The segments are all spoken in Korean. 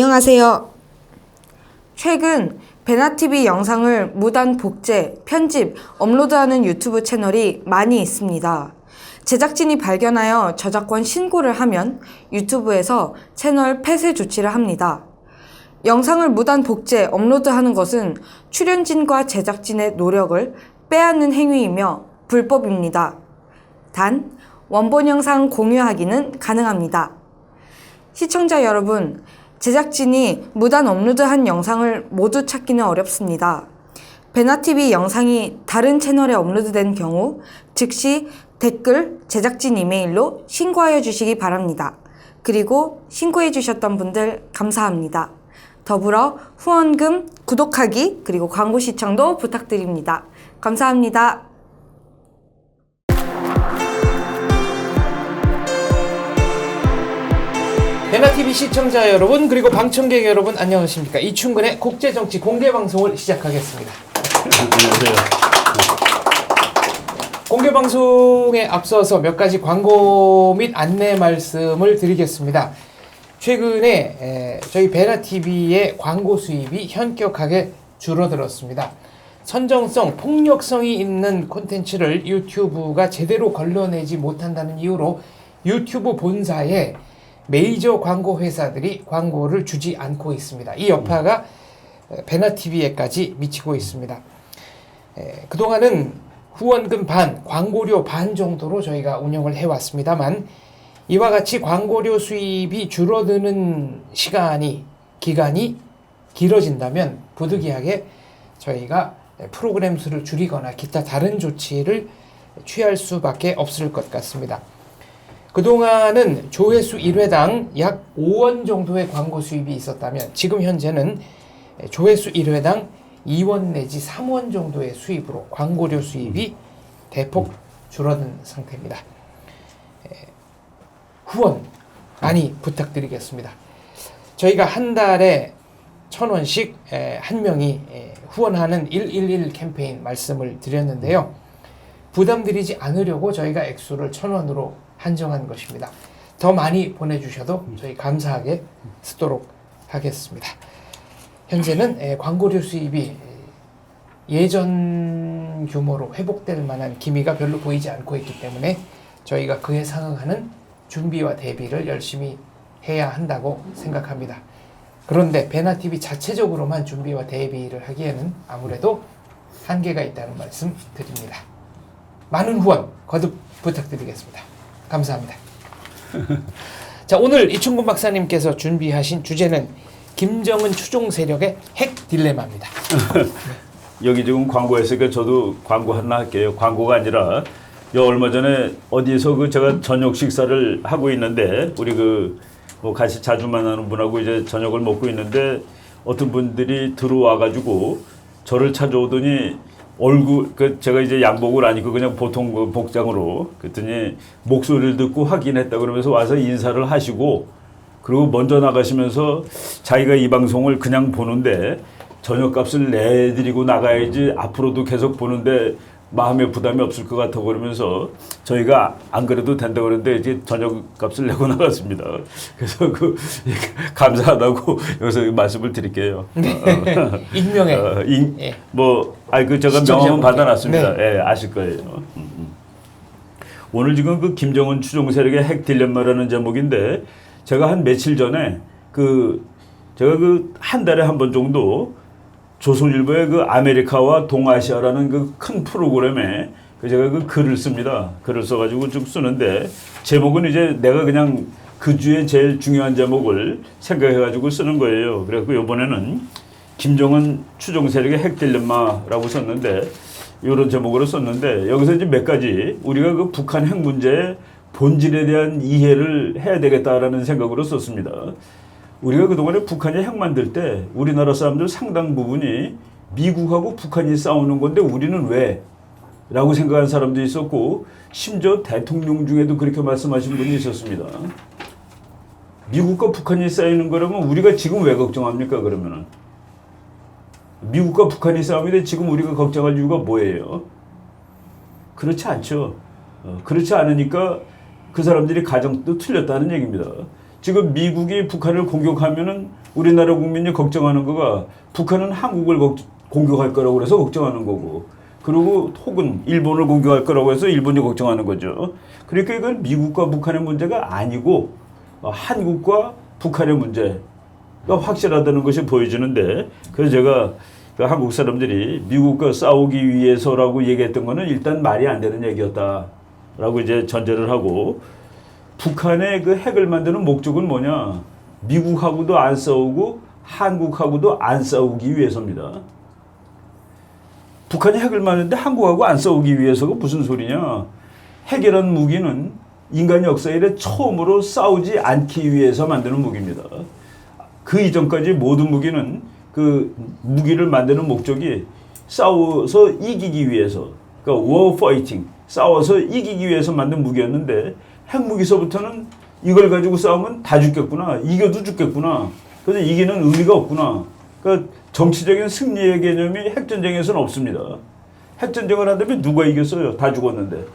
안녕하세요. 최근 베나TV 영상을 무단 복제, 편집, 업로드하는 유튜브 채널이 많이 있습니다. 제작진이 발견하여 저작권 신고를 하면 유튜브에서 채널 폐쇄 조치를 합니다. 영상을 무단 복제, 업로드하는 것은 출연진과 제작진의 노력을 빼앗는 행위이며 불법입니다. 단, 원본 영상 공유하기는 가능합니다. 시청자 여러분, 제작진이 무단 업로드한 영상을 모두 찾기는 어렵습니다. 베나TV 영상이 다른 채널에 업로드된 경우 즉시 댓글, 제작진 이메일로 신고하여 주시기 바랍니다. 그리고 신고해 주셨던 분들 감사합니다. 더불어 후원금, 구독하기, 그리고 광고 시청도 부탁드립니다. 감사합니다. 베나TV 시청자 여러분, 그리고 방청객 여러분, 안녕하십니까. 이충근의 국제정치 공개방송을 시작하겠습니다. 안녕하세요. 공개방송에 앞서서 몇 가지 광고 및 안내 말씀을 드리겠습니다. 최근에 저희 베나TV의 광고 수입이 현격하게 줄어들었습니다. 선정성, 폭력성이 있는 콘텐츠를 유튜브가 제대로 걸러내지 못한다는 이유로 유튜브 본사에 메이저 광고 회사들이 광고를 주지 않고 있습니다. 이 여파가 베나TV에까지 미치고 있습니다. 그동안은 후원금 반, 광고료 반 정도로 저희가 운영을 해왔습니다만 이와 같이 광고료 수입이 줄어드는 기간이 길어진다면 부득이하게 저희가 프로그램 수를 줄이거나 기타 다른 조치를 취할 수밖에 없을 것 같습니다. 그동안은 조회수 1회당 약 5원 정도의 광고 수입이 있었다면 지금 현재는 조회수 1회당 2원 내지 3원 정도의 수입으로 광고료 수입이 대폭 줄어든 상태입니다. 후원 많이 부탁드리겠습니다. 저희가 한 달에 1,000원씩 한 명이 후원하는 111 캠페인 말씀을 드렸는데요. 부담드리지 않으려고 저희가 액수를 1,000원으로 한정한 것입니다. 더 많이 보내주셔도 저희 감사하게 쓰도록 하겠습니다. 현재는 광고료 수입이 예전 규모로 회복될 만한 기미가 별로 보이지 않고 있기 때문에 저희가 그에 상응하는 준비와 대비를 열심히 해야 한다고 생각합니다. 그런데 베나TV 자체적으로만 준비와 대비를 하기에는 아무래도 한계가 있다는 말씀 드립니다. 많은 후원 거듭 부탁드리겠습니다. 감사합니다. 자, 오늘 이충근 박사님께서 준비하신 주제는 김정은 추종 세력의 핵 딜레마입니다. 여기 지금 광고했으니까 저도 광고 하나 할게요. 광고가 아니라 얼마 전에 어디서 제가 저녁 식사를 하고 있는데 우리 뭐 같이 자주 만나는 분하고 이제 저녁을 먹고 있는데 어떤 분들이 들어와가지고 저를 찾아오더니 제가 이제 양복을 안 입고 그냥 보통 복장으로 그랬더니 목소리를 듣고 확인했다 그러면서 와서 인사를 하시고 그리고 먼저 나가시면서 자기가 이 방송을 그냥 보는데 저녁값을 내드리고 나가야지 앞으로도 계속 보는데 마음의 부담이 없을 것 같아 그러면서 저희가 안 그래도 된다고 그러는데 이제 저녁값을 내고 나갔습니다. 그래서 감사하다고 여기서 말씀을 드릴게요. 네. 익명에. 예. 제가 명함은 받아놨습니다. 네. 예, 아실 거예요. 오늘 지금 김정은 추종 세력의 핵 딜레마라는 제목인데 제가 한 며칠 전에 제가 한 달에 한 번 정도 조선일보의 아메리카와 동아시아라는 큰 프로그램에 제가 글을 씁니다. 글을 써가지고 쭉 쓰는데 제목은 이제 내가 그냥 그 주에 제일 중요한 제목을 생각해가지고 쓰는 거예요. 그래서 이번에는 김정은 추종 세력의 핵 딜레마라고 썼는데 이런 제목으로 썼는데 여기서 이제 몇 가지 우리가 북한 핵 문제의 본질에 대한 이해를 해야 되겠다라는 생각으로 썼습니다. 우리가 그동안에 북한이 핵 만들 때 우리나라 사람들 상당 부분이 미국하고 북한이 싸우는 건데 우리는 왜? 라고 생각하는 사람도 있었고 심지어 대통령 중에도 그렇게 말씀하신 분이 있었습니다. 미국과 북한이 싸우는 거라면 우리가 지금 왜 걱정합니까? 그러면은 미국과 북한이 싸우는데 지금 우리가 걱정할 이유가 뭐예요? 그렇지 않죠. 그렇지 않으니까 그 사람들이 가정도 틀렸다는 얘기입니다. 지금 미국이 북한을 공격하면은 우리나라 국민이 걱정하는 거가 북한은 한국을 공격할 거라고 그래서 걱정하는 거고, 그리고 혹은 일본을 공격할 거라고 해서 일본이 걱정하는 거죠. 그러니까 이건 미국과 북한의 문제가 아니고 한국과 북한의 문제가 확실하다는 것이 보여지는데, 그래서 제가 그 한국 사람들이 미국과 싸우기 위해서라고 얘기했던 거는 일단 말이 안 되는 얘기였다라고 이제 전제를 하고, 북한의 그 핵을 만드는 목적은 뭐냐? 미국하고도 안 싸우고 한국하고도 안 싸우기 위해서입니다. 북한이 핵을 만드는데 한국하고 안 싸우기 위해서가 무슨 소리냐? 핵이라는 무기는 인간 역사 이래 처음으로 싸우지 않기 위해서 만드는 무기입니다. 그 이전까지 모든 무기는 그 무기를 만드는 목적이 싸워서 이기기 위해서, 그러니까 war fighting, 싸워서 이기기 위해서 만든 무기였는데, 핵무기서부터는 이걸 가지고 싸우면 다 죽겠구나, 이겨도 죽겠구나, 그래서 이기는 의미가 없구나. 그러니까 정치적인 승리의 개념이 핵전쟁에서는 없습니다. 핵전쟁을 한다면 누가 이겼어요? 다 죽었는데.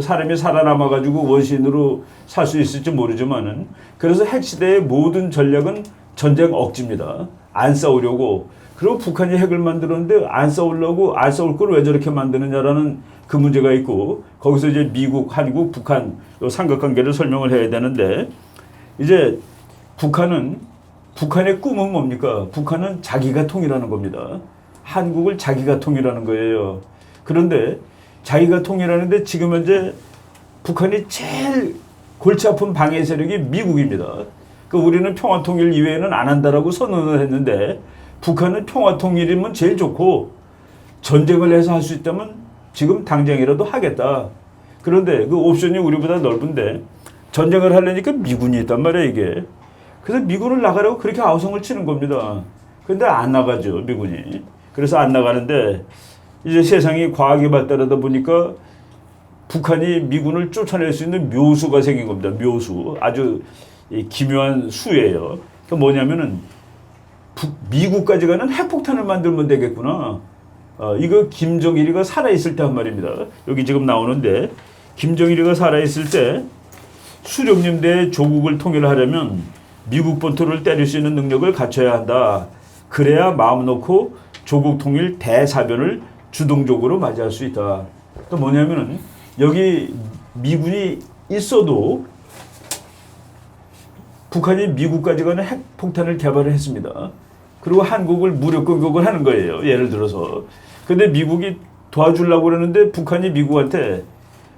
사람이 살아남아가지고 원시인으로 살 수 있을지 모르지만은, 그래서 핵시대의 모든 전략은 전쟁 억지입니다. 안 싸우려고. 그리고 북한이 핵을 만들었는데 안 싸우려고, 안 싸울 걸 왜 저렇게 만드느냐라는 그 문제가 있고, 거기서 이제 미국, 한국, 북한 요 삼각관계를 설명을 해야 되는데, 이제 북한의 꿈은 뭡니까? 북한은 자기가 통일하는 겁니다. 한국을 자기가 통일하는 거예요. 그런데 자기가 통일하는데 지금 현재 북한이 제일 골치 아픈 방해 세력이 미국입니다. 그 우리는 평화 통일 이외에는 안 한다라고 선언을 했는데, 북한은 평화 통일이면 제일 좋고 전쟁을 해서 할 수 있다면 지금 당장이라도 하겠다. 그런데 그 옵션이 우리보다 넓은데 전쟁을 하려니까 미군이 있단 말이에요, 이게. 그래서 미군을 나가라고 그렇게 아우성을 치는 겁니다. 근데 안 나가죠, 미군이. 그래서 안 나가는데, 이제 세상이 과학이 발달하다 보니까 북한이 미군을 쫓아낼 수 있는 묘수가 생긴 겁니다. 묘수. 아주 기묘한 수예요. 그러니까 뭐냐면은 미국까지 가는 핵폭탄을 만들면 되겠구나. 이거 김정일이가 살아있을 때 한 말입니다. 여기 지금 나오는데, 김정일이가 살아있을 때 수령님대 조국을 통일하려면 미국 본토를 때릴 수 있는 능력을 갖춰야 한다. 그래야 마음 놓고 조국 통일 대사변을 주동적으로 맞이할 수 있다. 또 뭐냐면은 여기 미군이 있어도 북한이 미국까지 가는 핵폭탄을 개발을 했습니다. 그리고 한국을 무력 공격을 하는 거예요. 예를 들어서. 근데 미국이 도와주려고 그러는데 북한이 미국한테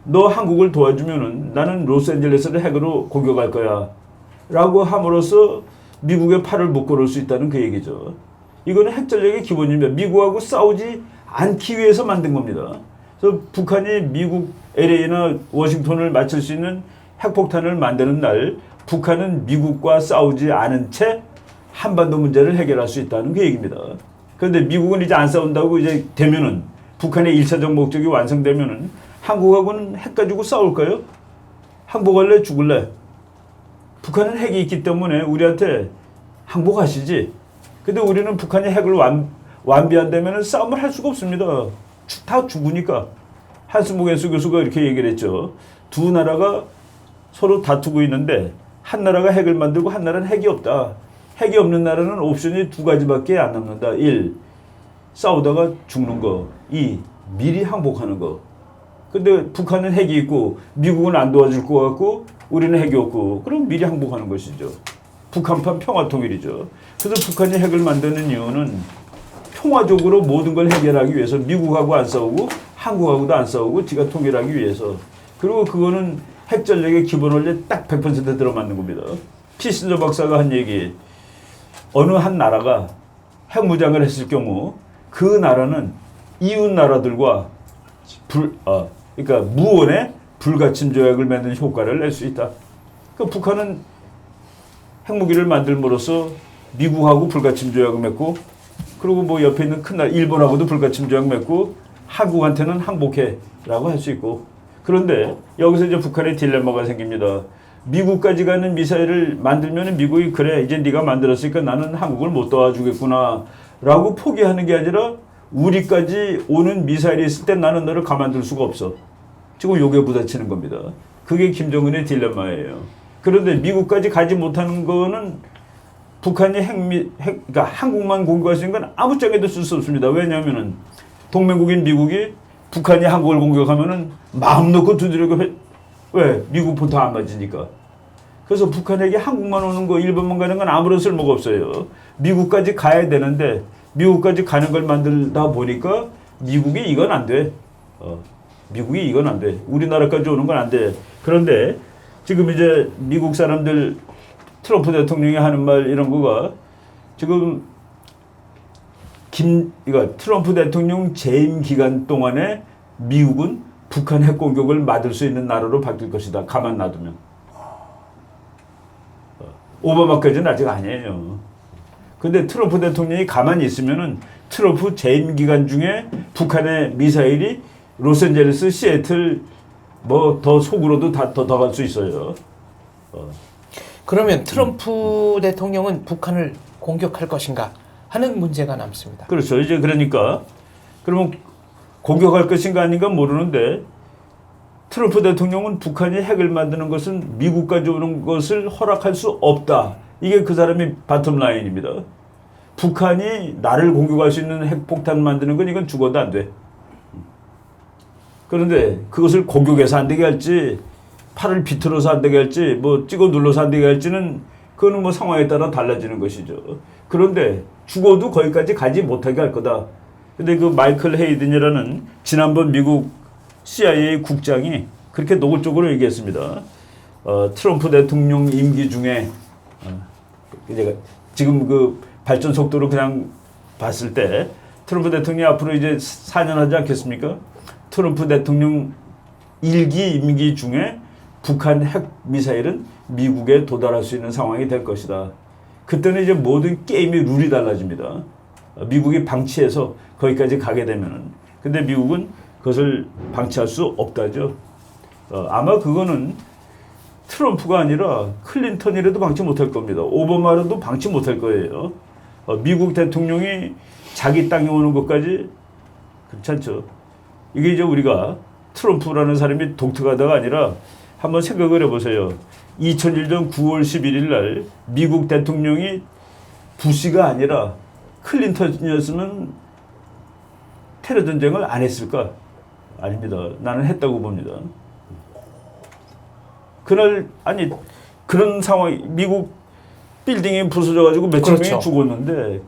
너 한국을 도와주면은 나는 로스앤젤레스를 핵으로 공격할 거야 라고 함으로써 미국의 팔을 묶어놓을 수 있다는 그 얘기죠. 이거는 핵전략의 기본입니다. 미국하고 싸우지 않기 위해서 만든 겁니다. 그래서 북한이 미국 LA나 워싱턴을 맞출 수 있는 핵폭탄을 만드는 날, 북한은 미국과 싸우지 않은 채 한반도 문제를 해결할 수 있다는 그 얘기입니다. 그런데 미국은 이제 안 싸운다고 이제 되면은, 북한의 1차적 목적이 완성되면은 한국하고는 핵 가지고 싸울까요? 항복할래? 죽을래? 북한은 핵이 있기 때문에 우리한테 항복하시지. 근데 우리는 북한이 핵을 완비한다면 싸움을 할 수가 없습니다. 다 죽으니까. 한스무겐수 교수가 이렇게 얘기를 했죠. 두 나라가 서로 다투고 있는데 한 나라가 핵을 만들고 한 나라는 핵이 없다. 핵이 없는 나라는 옵션이 두 가지밖에 안 남는다. 1. 싸우다가 죽는 거. 2. 미리 항복하는 거. 근데 북한은 핵이 있고 미국은 안 도와줄 것 같고 우리는 핵이 없고, 그럼 미리 항복하는 것이죠. 북한판 평화통일이죠. 그래서 북한이 핵을 만드는 이유는 평화적으로 모든 걸 해결하기 위해서, 미국하고 안 싸우고 한국하고도 안 싸우고 지가 통일하기 위해서. 그리고 그거는 핵전략의 기본 원리에 딱 100% 들어맞는 겁니다. 키신저 박사가 한 얘기, 어느 한 나라가 핵무장을 했을 경우 그 나라는 이웃 나라들과 그러니까 무언의 불가침 조약을 맺는 효과를 낼 수 있다. 그러니까 북한은 핵무기를 만들므로써 미국하고 불가침 조약을 맺고, 그리고 뭐 옆에 있는 큰 나라 일본하고도 불가침 조약 맺고, 한국한테는 항복해라고 할 수 있고. 그런데 여기서 이제 북한의 딜레마가 생깁니다. 미국까지 가는 미사일을 만들면 미국이 그래 이제 네가 만들었으니까 나는 한국을 못 도와주겠구나 라고 포기하는 게 아니라, 우리까지 오는 미사일이 있을 때 나는 너를 가만둘 수가 없어. 지금 요게 부딪히는 겁니다. 그게 김정은의 딜레마예요. 그런데 미국까지 가지 못하는 거는 북한이 그러니까 한국만 공격할 수 있는 건 아무 짝에도 쓸 수 없습니다. 왜냐하면은 동맹국인 미국이 북한이 한국을 공격하면은 마음 놓고 두드리고 왜? 미국 본토 안 맞으니까. 그래서 북한에게 한국만 오는 거, 일본만 가는 건 아무런 쓸모가 없어요. 미국까지 가야 되는데 미국까지 가는 걸 만들다 보니까 미국이 이건 안 돼. 미국이 이건 안 돼. 우리나라까지 오는 건 안 돼. 그런데 지금 이제 미국 사람들 트럼프 대통령이 하는 말 이런 거가 지금 트럼프 대통령 재임 기간 동안에 미국은 북한 핵 공격을 막을 수 있는 나라로 바뀔 것이다. 가만 놔두면. 오바마까지는 아직 아니에요. 근데 트럼프 대통령이 가만히 있으면은 트럼프 재임 기간 중에 북한의 미사일이 로스앤젤레스, 시애틀 뭐 더 속으로도 더 갈 수 있어요. 그러면 트럼프 대통령은 북한을 공격할 것인가 하는 문제가 남습니다. 그렇죠. 이제 그러니까 그러면 공격할 것인가 아닌가 모르는데 트럼프 대통령은 북한이 핵을 만드는 것은 미국까지 오는 것을 허락할 수 없다. 이게 그 사람의 바텀 라인입니다. 북한이 나를 공격할 수 있는 핵폭탄 만드는 건 이건 죽어도 안 돼. 그런데 그것을 공격해서 안 되게 할지 팔을 비틀어서 안 되게 할지 뭐 찍어 눌러서 안 되게 할지는 그거는 뭐 상황에 따라 달라지는 것이죠. 그런데 죽어도 거기까지 가지 못하게 할 거다. 근데 그 마이클 헤이든이라는 지난번 미국 CIA 국장이 그렇게 노골적으로 얘기했습니다. 트럼프 대통령 임기 중에 이제 지금 그 발전 속도로 그냥 봤을 때 트럼프 대통령이 앞으로 이제 4년 하지 않겠습니까? 트럼프 대통령 1기 임기 중에 북한 핵 미사일은 미국에 도달할 수 있는 상황이 될 것이다. 그때는 이제 모든 게임의 룰이 달라집니다. 미국이 방치해서 거기까지 가게 되면은. 근데 미국은 그것을 방치할 수 없다죠. 아마 그거는 트럼프가 아니라 클린턴이라도 방치 못할 겁니다. 오바마라도 방치 못할 거예요. 미국 대통령이 자기 땅에 오는 것까지 그렇지 않죠. 이게 이제 우리가 트럼프라는 사람이 독특하다가 아니라 한번 생각을 해보세요. 2001년 9월 11일 날 미국 대통령이 부시가 아니라 클린턴이었으면 테러 전쟁을 안 했을까? 아닙니다. 나는 했다고 봅니다. 그날 아니 그런 상황 미국 빌딩이 부서져가지고 몇천 그렇죠. 명이 죽었는데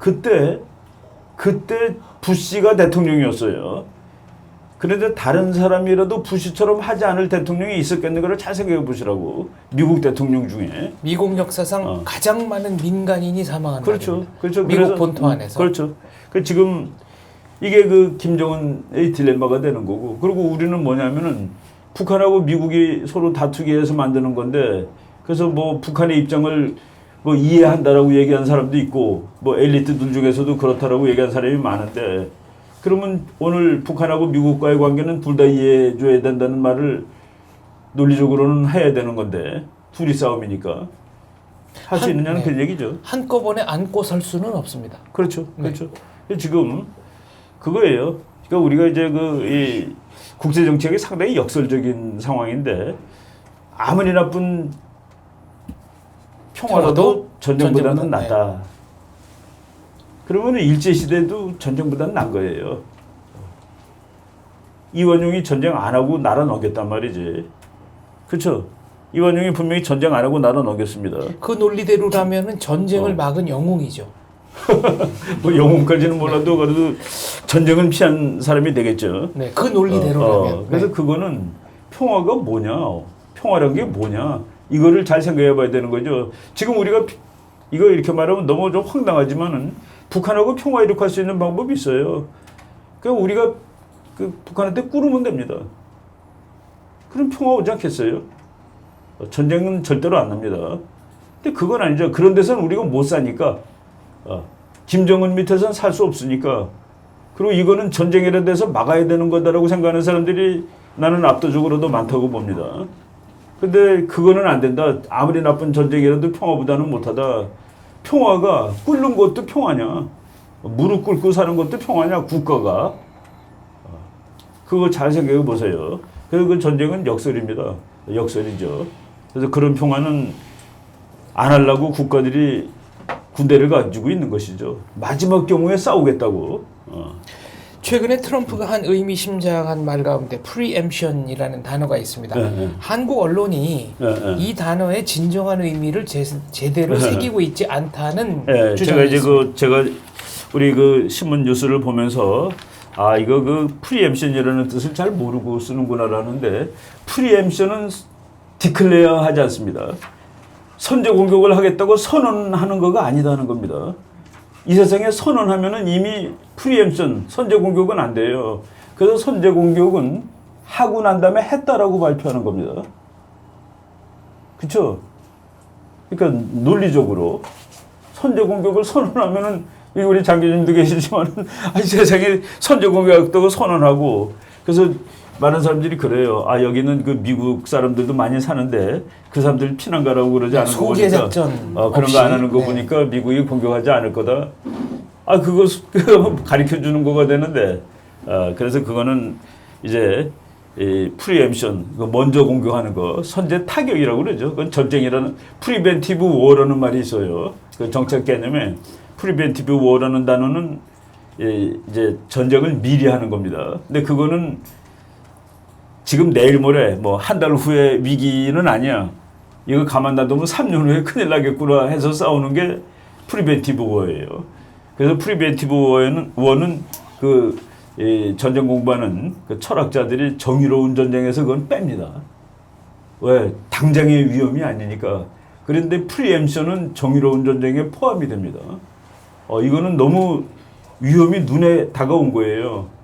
그때 부시가 대통령이었어요. 그런데 다른 사람이라도 부시처럼 하지 않을 대통령이 있었겠는가를 잘 생각해 보시라고. 미국 대통령 중에. 미국 역사상 가장 많은 민간인이 사망한 그렇죠. 날입니다. 그렇죠. 미국 그래서, 본토 안에서. 그렇죠. 그 지금 이게 그 김정은의 딜레마가 되는 거고. 그리고 우리는 뭐냐면은 북한하고 미국이 서로 다투기 위해서 만드는 건데 그래서 뭐 북한의 입장을 뭐 이해한다라고 얘기한 사람도 있고 뭐 엘리트들 중에서도 그렇다라고 얘기한 사람이 많은데 그러면 오늘 북한하고 미국과의 관계는 둘 다 이해해줘야 된다는 말을 논리적으로는 해야 되는 건데 둘이 싸움이니까 할 수 있느냐는 그 얘기죠. 한꺼번에 안고 설 수는 없습니다. 그렇죠. 그렇죠. 지금 그거예요. 그러니까 우리가 이제 이 국제 정책이 상당히 역설적인 상황인데 아무리 나쁜 평화라도 전쟁보다는 낫다. 그러면 일제시대도 전쟁보다는 난 거예요. 이완용이 전쟁 안 하고 나라 넘겼단 말이지. 그렇죠? 이완용이 분명히 전쟁 안 하고 나라 넘겼습니다. 그 논리대로라면은 전쟁을 막은 영웅이죠. 뭐 영웅까지는 몰라도 그래도 전쟁은 피한 사람이 되겠죠. 네, 그 논리대로라면. 그래서 그거는 평화가 뭐냐? 평화란 게 뭐냐? 이거를 잘 생각해 봐야 되는 거죠. 지금 우리가 이거 이렇게 말하면 너무 좀 황당하지만은 북한하고 평화 이룩할 수 있는 방법이 있어요. 그러니까 우리가 그 북한한테 꾸르면 됩니다. 그럼 평화 오지 않겠어요? 전쟁은 절대로 안 납니다. 근데 그건 아니죠. 그런 데서는 우리가 못 사니까. 김정은 밑에서는 살 수 없으니까. 그리고 이거는 전쟁이라는 데서 막아야 되는 거다라고 생각하는 사람들이 나는 압도적으로도 많다고 봅니다. 근데 그거는 안 된다. 아무리 나쁜 전쟁이라도 평화보다는 못하다. 평화가 끓는 것도 평화냐? 무릎 꿇고 사는 것도 평화냐? 국가가. 그거 잘 생각해 보세요. 그래서 그 전쟁은 역설입니다. 역설이죠. 그래서 그런 평화는 안 하려고 국가들이 군대를 가지고 있는 것이죠. 마지막 경우에 싸우겠다고. 최근에 트럼프가 한 의미심장한 말 가운데 프리엠션이라는 단어가 있습니다. 네. 한국 언론이 네. 이 단어의 진정한 의미를 제대로 새기고 있지 않다는 제가 주장이 이제 있습니다. 제가 우리 그 신문 뉴스를 보면서 아 이거 그 프리엠션이라는 뜻을 잘 모르고 쓰는구나라는데 프리엠션은 디클레어 하지 않습니다. 선제 공격을 하겠다고 선언하는 거가 아니다는 겁니다. 이 세상에 선언하면은 이미 프리엠션, 선제 공격은 안 돼요. 그래서 선제 공격은 하고 난 다음에 했다라고 발표하는 겁니다. 그렇죠? 그러니까 논리적으로 선제 공격을 선언하면은 우리 장교님도 계시지만 아니 세상에 선제 공격도 선언하고 그래서 많은 사람들이 그래요. 아 여기는 그 미국 사람들도 많이 사는데 그 사람들 피난 가라고 그러지 않은 거 보니까 소개 작전 그런 거 안 하는 거 네. 보니까 미국이 공격하지 않을 거다. 아 그거 가르쳐 주는 거가 되는데 그래서 그거는 이제 이 프리엠션 먼저 공격하는 거 선제 타격이라고 그러죠. 그건 전쟁이라는 프리벤티브 워라는 말이 있어요. 그 정책 개념에 프리벤티브 워라는 단어는 이제 전쟁을 미리 하는 겁니다. 근데 그거는 지금 내일 모레 뭐 한 달 후에 위기는 아니야. 이거 가만 놔두면 3년 후에 큰일 나겠구나 해서 싸우는 게 프리벤티브 워예요. 그래서 프리벤티브 워는 그 전쟁 공부하는 그 철학자들이 정의로운 전쟁에서 그건 뺍니다. 왜? 당장의 위험이 아니니까. 그런데 프리엠션은 정의로운 전쟁에 포함이 됩니다. 이거는 너무 위험이 눈에 다가온 거예요.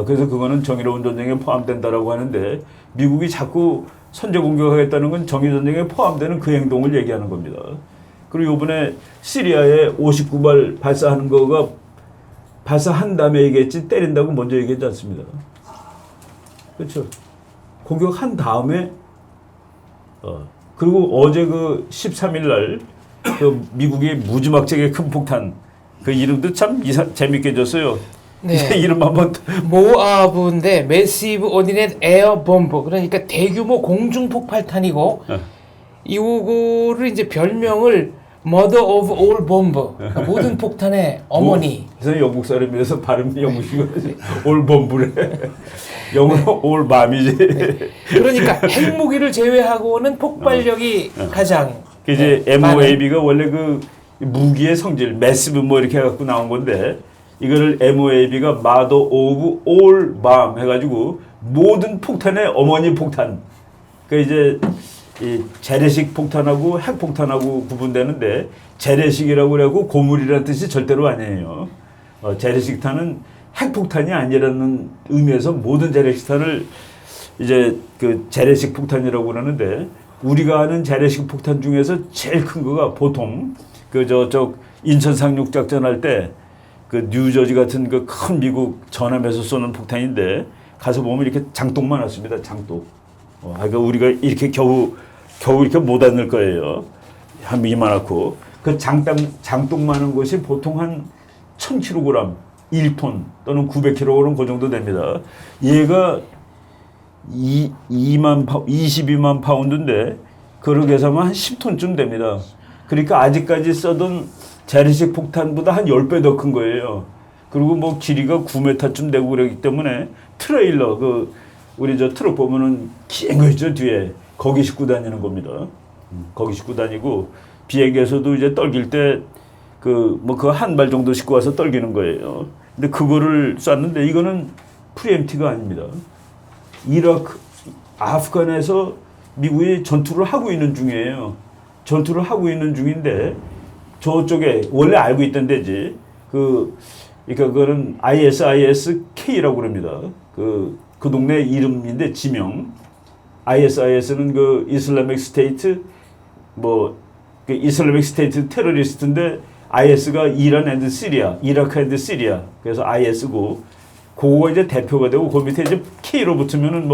그래서 그거는 정의로운 전쟁에 포함된다라고 하는데 미국이 자꾸 선제 공격하겠다는 건 정의 전쟁에 포함되는 그 행동을 얘기하는 겁니다. 그리고 이번에 시리아에 59발 발사하는 거가 발사한 다음에 얘기했지 때린다고 먼저 얘기했지 않습니다. 그렇죠. 공격한 다음에 그리고 어제 그 13일 날 그 미국의 무지막지하게 큰 폭탄 그 이름도 참 재밌게 줬어요. 네. 이름 한번 모아브인데 매시브 오디넷 에어 bomb 그러니까 대규모 공중 폭발탄이고 이거를 이제 별명을 Mother of all bomb 그러니까 모든 폭탄의 어머니. 그래서 영국 사람이라서 발음이 영국식으로 올 범부래. 영어로 올 맘이지. 그러니까 핵무기를 제외하고는 폭발력이 가장 그 이제 MOAB가 원래 그 무기의 성질, 매시브 뭐 이렇게 해갖고 나온 건데 이거를 MOAB가 Mother of all bomb 해가지고 모든 폭탄의 어머니 폭탄. 그 이제 이 재래식 폭탄하고 핵 폭탄하고 구분되는데 재래식이라고 그래고 고물이라는 뜻이 절대로 아니에요. 재래식 탄은 핵 폭탄이 아니라는 의미에서 모든 재래식 탄을 이제 그 재래식 폭탄이라고 그러는데 우리가 아는 재래식 폭탄 중에서 제일 큰 거가 보통 그 저쪽 인천 상륙 작전 할 때 그 뉴저지 같은 그 큰 미국 전함에서 쏘는 폭탄인데 가서 보면 이렇게 장독만 왔습니다. 장독. 그러니까 우리가 이렇게 겨우 이렇게 못 앉을 거예요. 한 이만하고 그 장독 많은 것이 보통 한 1000kg, 1톤 또는 900kg 그 정도 됩니다. 얘가 22만 파운드인데 그걸 계산하면 한 10톤쯤 됩니다. 그러니까 아직까지 써던 재래식 폭탄보다 한 10배 더 큰 거예요. 그리고 뭐 길이가 9m쯤 되고 그러기 때문에 트레일러 우리 저 트럭 보면은 긴 거 있죠 뒤에 거기 싣고 다니는 겁니다. 거기 싣고 다니고 비행기에서도 이제 떨길 때 그 한 발 정도 싣고 와서 떨기는 거예요. 근데 그거를 쐈는데 이거는 프리엠티가 아닙니다. 이라크, 아프간에서 미국이 전투를 하고 있는 중이에요. 전투를 하고 있는 중인데 저쪽에 원래 알고 있던 데지. 그러니까 그거는 ISISK라고 그럽니다. 그 동네 이름인데 지명. ISIS는 그 이슬라믹 스테이트 그 이슬라믹 스테이트 테러리스트인데 IS가 이란 앤드 시리아, 이라크 앤드 시리아. 그래서 IS고 그거가 이제 대표가 되고 그 밑에 이제 K로 붙으면은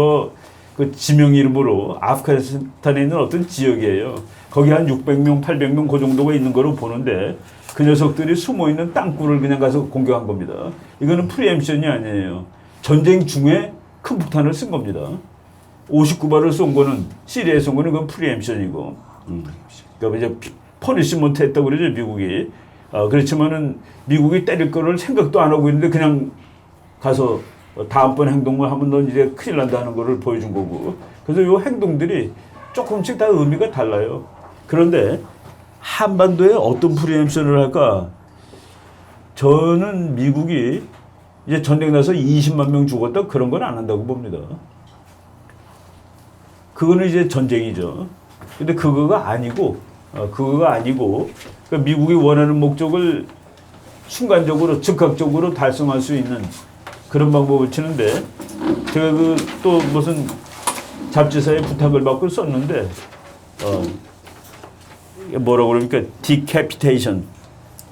그 지명 이름으로 아프가니스탄에 있는 어떤 지역이에요. 거기 한 600명, 800명 그 정도가 있는 거로 보는데 그 녀석들이 숨어 있는 땅굴을 그냥 가서 공격한 겁니다. 이거는 프리엠션이 아니에요. 전쟁 중에 큰 폭탄을 쓴 겁니다. 59발을 쏜 거는 시리아에 쏜 거는 그건 프리엠션이고, 그러니까 이제 퍼니시먼트 했다고 그러죠 미국이. 그렇지만은 미국이 때릴 거를 생각도 안 하고 있는데 그냥 가서 다음번 행동을 하면 넌 이제 큰일 난다는 거를 보여준 거고. 그래서 이 행동들이 조금씩 다 의미가 달라요. 그런데 한반도에 어떤 프리엠션을 할까? 저는 미국이 이제 전쟁 나서 20만 명 죽었다 그런 건 안 한다고 봅니다. 그거는 이제 전쟁이죠. 근데 그거가 아니고 그러니까 미국이 원하는 목적을 순간적으로 즉각적으로 달성할 수 있는 그런 방법을 치는데, 제가 그 또 무슨 잡지사에 부탁을 받고 썼는데 뭐라고 그러니까 디캐피테이션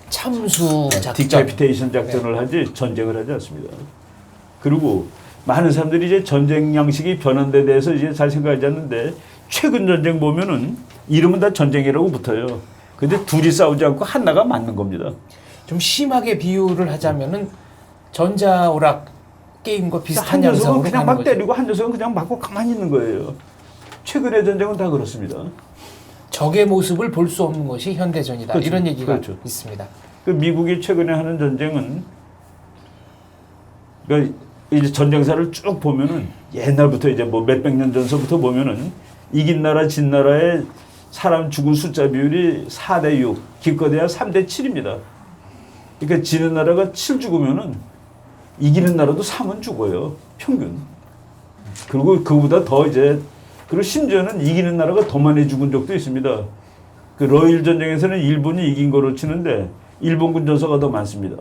참수 작전. 디캐피테이션 작전을 하지 전쟁을 하지 않습니다. 그리고 많은 사람들이 이제 전쟁 양식이 변한 데 대해서 이제 잘 생각하지 않는데, 최근 전쟁 보면은 이름은 다 전쟁이라고 붙어요. 근데 둘이 싸우지 않고 하나가 맞는 겁니다. 좀 심하게 비유를 하자면은 전자오락 게임과 비슷한 한 녀석은 양상으로 그냥 가는 막 거죠. 때리고 한 녀석은 그냥 맞고 가만히 있는 거예요. 최근의 전쟁은 다 그렇습니다. 적의 모습을 볼 수 없는 것이 현대전이다. 그렇죠. 이런 얘기가 그렇죠. 있습니다. 그 미국이 최근에 하는 전쟁은, 그러니까 이제 전쟁사를 쭉 보면은 옛날부터 이제 뭐 몇백 년 전서부터 보면은 이긴 나라 진 나라의 사람 죽은 숫자 비율이 4대 6, 기껏해야 3대 7입니다. 그러니까 지는 나라가 7 죽으면은 이기는 나라도 3은 죽어요. 평균. 그리고 그보다 더 이제, 그리고 심지어는 이기는 나라가 더 많이 죽은 적도 있습니다. 그 러일 전쟁에서는 일본이 이긴 거로 치는데 일본군 전사가 더 많습니다.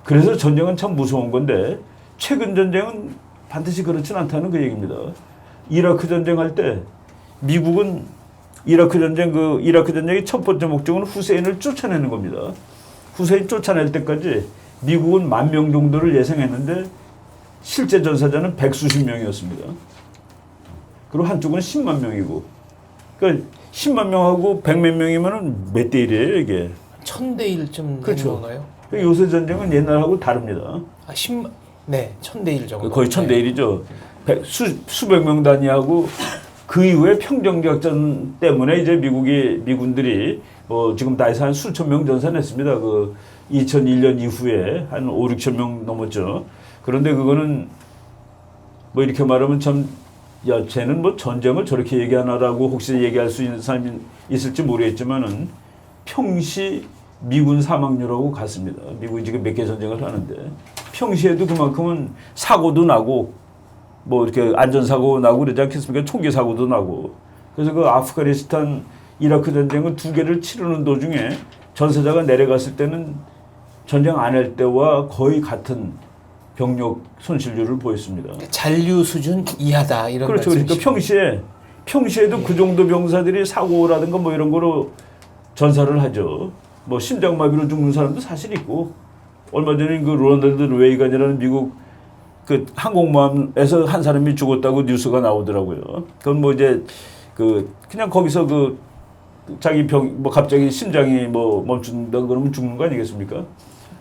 그래서 전쟁은 참 무서운 건데, 최근 전쟁은 반드시 그렇진 않다는 그 얘기입니다. 이라크 전쟁할 때 미국은 이라크 전쟁의 첫 번째 목적은 후세인을 쫓아내는 겁니다. 후세인 쫓아낼 때까지 미국은 10,000명 정도를 예상했는데 실제 전사자는 백수십 명이었습니다. 그리고 한쪽은 10만 명이고, 그러니까 10만 명하고 100몇 명이면은 몇 대 1이에요 이게. 1000대 1쯤 되는 그렇죠. 건가요? 요새 전쟁은 옛날하고 다릅니다. 아, 10만 네, 1000대 1 정도. 거의 1000대 1이죠. 수백 명 단위하고, 그 이후에 평정작전 때문에 이제 미군들이 지금 다 해서 한 수천 명 전사냈습니다. 그 2001년 이후에 한 5, 6천 명 넘었죠. 그런데 그거는 뭐 이렇게 말하면 참, 야, 쟤는 뭐 전쟁을 저렇게 얘기하나라고 혹시 얘기할 수 있는 사람이 있을지 모르겠지만은 평시 미군 사망률하고 같습니다. 미국이 지금 몇 개 전쟁을 하는데 평시에도 그만큼은 사고도 나고 뭐 이렇게 안전사고 나고 그러지 않겠습니까? 총기 사고도 나고. 그래서 그 아프가니스탄 이라크 전쟁은 2개를 치르는 도중에 전사자가 내려갔을 때는 전쟁 안 할 때와 거의 같은 병력 손실률을 보였습니다. 잔류 수준 이하다 이런 그렇죠. 그러니까 평시에도 그 정도 병사들이 사고라든가 뭐 이런 거로 전사를 하죠. 뭐 심장마비로 죽는 사람도 사실 있고, 얼마 전에 그 로널드 레이건이라는 미국 그 항공모함에서 한 사람이 죽었다고 뉴스가 나오더라고요. 그건 뭐 이제 그냥 거기서 자기 뭐 갑자기 심장이 뭐 멈춘다 그러면 죽는 거 아니겠습니까?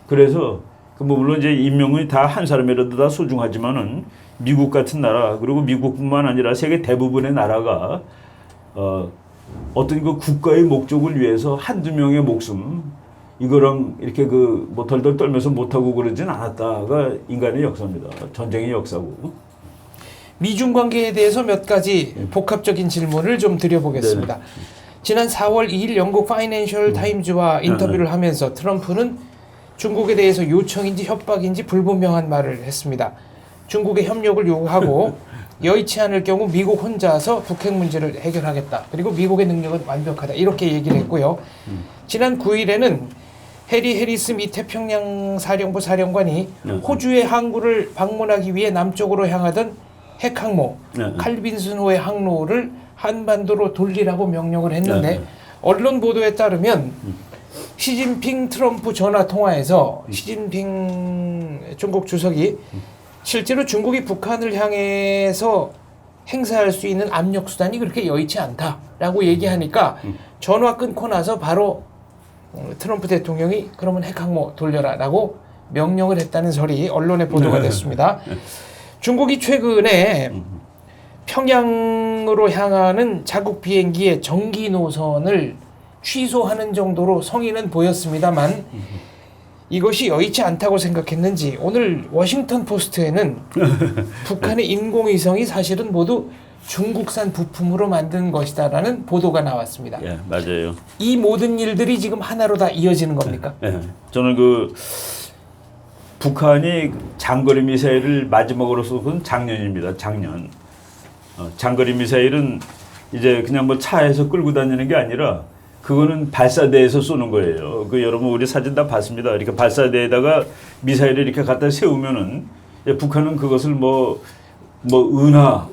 그래서 뭐 물론 이제 인명이 다 한 사람이라도 다 소중하지만은 미국 같은 나라, 그리고 미국뿐만 아니라 세계 대부분의 나라가 어떤 그 국가의 목적을 위해서 한두 명의 목숨 이거랑 이렇게 뭐 덜덜 떨면서 못하고 그러진 않았다가 인간의 역사입니다. 전쟁의 역사고. 미중 관계에 대해서 몇 가지 복합적인 질문을 좀 드려보겠습니다. 네네. 지난 4월 2일 영국 파이낸셜 타임즈와 인터뷰를 하면서 트럼프는 중국에 대해서 요청인지 협박인지 불분명한 말을 했습니다. 중국의 협력을 요구하고 여의치 않을 경우 미국 혼자서 북핵 문제를 해결하겠다. 그리고 미국의 능력은 완벽하다. 이렇게 얘기를 했고요. 지난 9일에는 해리 해리스 미 태평양 사령부 사령관이 호주의 항구를 방문하기 위해 남쪽으로 향하던 핵항모 칼빈슨호의 항로를 한반도로 돌리라고 명령을 했는데 언론 보도에 따르면 시진핑 트럼프 전화 통화에서 시진핑 중국 주석이 실제로 중국이 북한을 향해서 행사할 수 있는 압력 수단이 그렇게 여의치 않다라고 얘기하니까 전화 끊고 나서 바로 트럼프 대통령이 그러면 핵항모 돌려라라고 명령을 했다는 설이 언론에 보도가 됐습니다. 중국이 최근에 평양으로 향하는 자국 비행기의 정기 노선을 취소하는 정도로 성의는 보였습니다만 이것이 여의치 않다고 생각했는지 오늘 워싱턴 포스트에는 북한의 인공위성이 사실은 모두 중국산 부품으로 만든 것이다라는 보도가 나왔습니다. 예, 맞아요. 이 모든 일들이 지금 하나로 다 이어지는 겁니까? 예, 저는 그 북한이 장거리 미사일을 마지막으로 쏜 작년입니다. 작년. 장거리 미사일은 이제 그냥 뭐 차에서 끌고 다니는 게 아니라 그거는 발사대에서 쏘는 거예요. 그 여러분 우리 사진 다 봤습니다. 이렇게 발사대에다가 미사일을 이렇게 갖다 세우면은 북한은 그것을 은하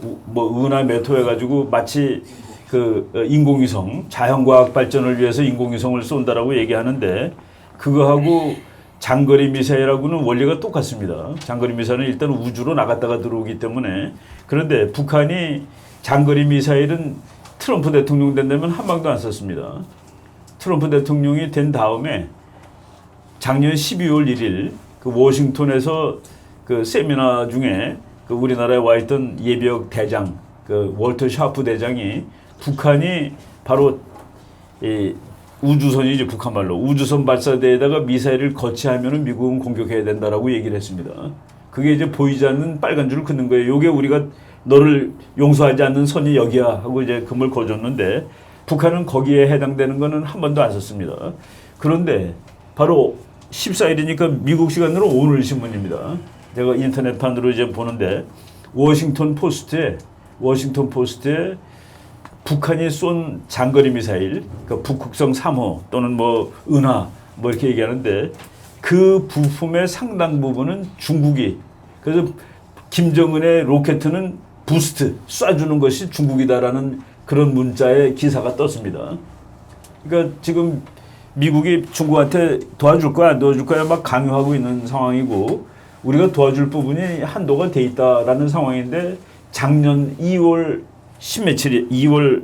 메토 해가지고 마치 그 인공위성 자연과학 발전을 위해서 인공위성을 쏜다라고 얘기하는데 그거하고 장거리 미사일하고는 원리가 똑같습니다. 장거리 미사일은 일단 우주로 나갔다가 들어오기 때문에 그런데 북한이 장거리 미사일은 트럼프 대통령 된다면 한 방도 안 썼습니다. 트럼프 대통령이 된 다음에 작년 12월 1일 그 워싱턴에서 그 세미나 중에 그 우리나라에 와 있던 예비역 대장 그 월터 샤프 대장이 북한이 바로 이 우주선이죠. 북한 말로 우주선 발사대에다가 미사일을 거치하면은 미국은 공격해야 된다라고 얘기를 했습니다. 그게 이제 보이지 않는 빨간 줄을 긋는 거예요. 요게 우리가 너를 용서하지 않는 선이 여기야 하고 이제 금을 거줬는데 북한은 거기에 해당되는 거는 한 번도 안 썼습니다. 그런데 바로 14일이니까 미국 시간으로 오늘 신문입니다. 제가 인터넷판으로 이제 보는데 워싱턴 포스트에 북한이 쏜 장거리 미사일, 그러니까 북극성 3호 또는 뭐 은하 뭐 이렇게 얘기하는데 그 부품의 상당 부분은 중국이 그래서 김정은의 로켓은 부스트 쏴주는 것이 중국이다라는 그런 문자의 기사가 떴습니다. 그러니까 지금 미국이 중국한테 도와줄 거야 안 도와줄 거야 막 강요하고 있는 상황이고 우리가 도와줄 부분이 한도가 돼 있다라는 상황인데 작년 2월 2월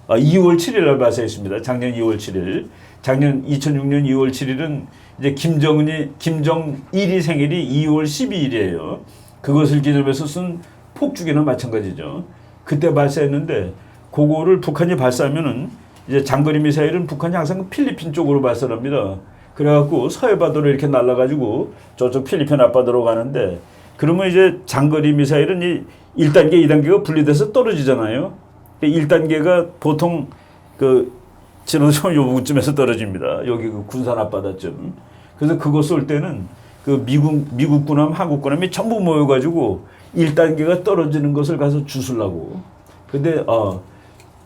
7일 날 발사했습니다. 작년 2월 7일. 작년 2006년 2월 7일은 이제 김정일이 생일이 2월 12일이에요. 그것을 기념해서 쓴 폭죽이나 마찬가지죠. 그때 발사했는데 그거를 북한이 발사하면은 이제 장거리 미사일은 북한이 항상 필리핀 쪽으로 발사를 합니다. 그래갖고 서해바다로 이렇게 날아가지고 저쪽 필리핀 앞바다로 가는데 그러면 이제 장거리 미사일은 이 1단계, 2단계가 분리돼서 떨어지잖아요. 1단계가 보통 그 지난번 요쯤에서 떨어집니다. 여기 그 군산 앞바다쯤. 그래서 그거 쏠 때는 그 미국 군함, 한국 군함이 전부 모여가지고 1단계가 떨어지는 것을 가서 주술라고. 근데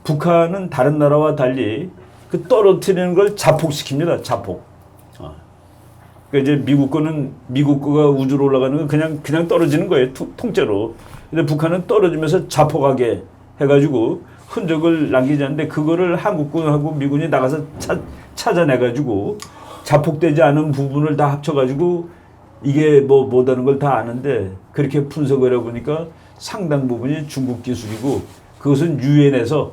북한은 다른 나라와 달리 그 떨어뜨리는 걸 자폭시킵니다. 자폭. 그러니까 이제 미국 거가 우주로 올라가는 건 그냥 떨어지는 거예요. 통째로. 근데 북한은 떨어지면서 자폭하게 해가지고 흔적을 남기지 않는데 그거를 한국군하고 미군이 나가서 찾아내가지고 자폭되지 않은 부분을 다 합쳐가지고 이게 뭐다는 걸 다 아는데 그렇게 분석을 해보니까 상당 부분이 중국 기술이고 그것은 유엔에서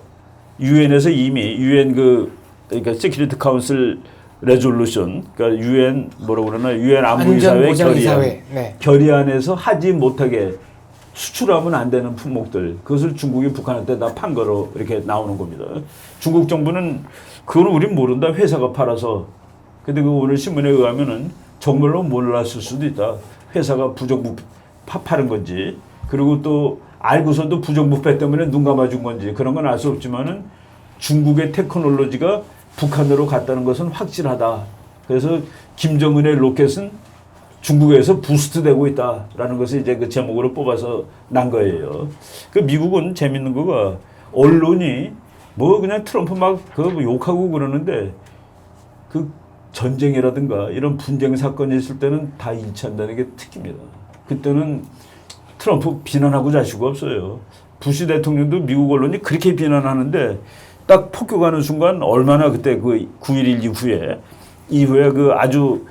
이미 그러니까 세큐리티 카운슬 레졸루션 그러니까 유엔 뭐라고 그러나 유엔 안보이사회 결의안에서 하지 못하게 수출하면 안 되는 품목들 그것을 중국이 북한한테 다 판 거로 이렇게 나오는 겁니다. 중국 정부는 그거는 우린 모른다 회사가 팔아서 근데 그 오늘 신문에 의하면은 정말로 몰랐을 수도 있다. 회사가 부정부패 파는 건지 그리고 또 알고서도 부정부패 때문에 눈 감아준 건지 그런 건 알 수 없지만은 중국의 테크놀로지가 북한으로 갔다는 것은 확실하다. 그래서 김정은의 로켓은 중국에서 부스트되고 있다라는 것을 이제 그 제목으로 뽑아서 난 거예요. 그 미국은 재밌는 거가 언론이 뭐 그냥 트럼프 막 그 욕하고 그러는데 그 전쟁이라든가 이런 분쟁 사건이 있을 때는 다 일치한다는 게 특기입니다. 그때는 트럼프 비난하고 자시고 없어요. 부시 대통령도 미국 언론이 그렇게 비난하는데 딱 폭격하는 순간 얼마나 그때 그 9.11 이후에 그 아주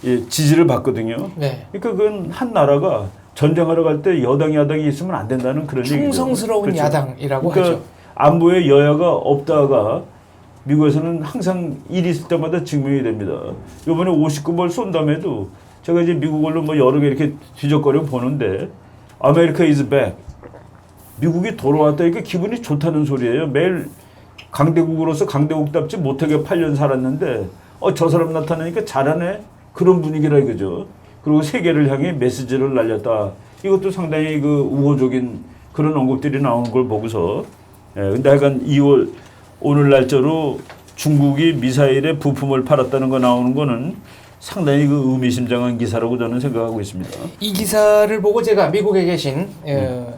지지를 받거든요. 네. 그러니까 그건 한 나라가 전쟁하러 갈 때 여당 야당이 있으면 안 된다는 그런 얘기죠. 충성스러운 그렇죠. 야당이라고 그러니까 하죠. 안보에 여야가 없다가 미국에서는 항상 일이 있을 때마다 증명이 됩니다. 이번에 59발 쏜 다음에도 제가 이제 미국 언론 뭐 여러 개 이렇게 뒤적거려 보는데 America is back. 미국이 돌아왔다니까 기분이 좋다는 소리예요. 매일 강대국으로서 강대국답지 못하게 8년 살았는데 저 사람 나타나니까 잘하네. 그런 분위기라 이거죠. 그리고 세계를 향해 메시지를 날렸다. 이것도 상당히 그 우호적인 그런 언급들이 나오는 걸 보고서 근데 하여간 2월 오늘 날짜로 중국이 미사일에 부품을 팔았다는 거 나오는 거는 상당히 그 의미심장한 기사라고 저는 생각하고 있습니다. 이 기사를 보고 제가 미국에 계신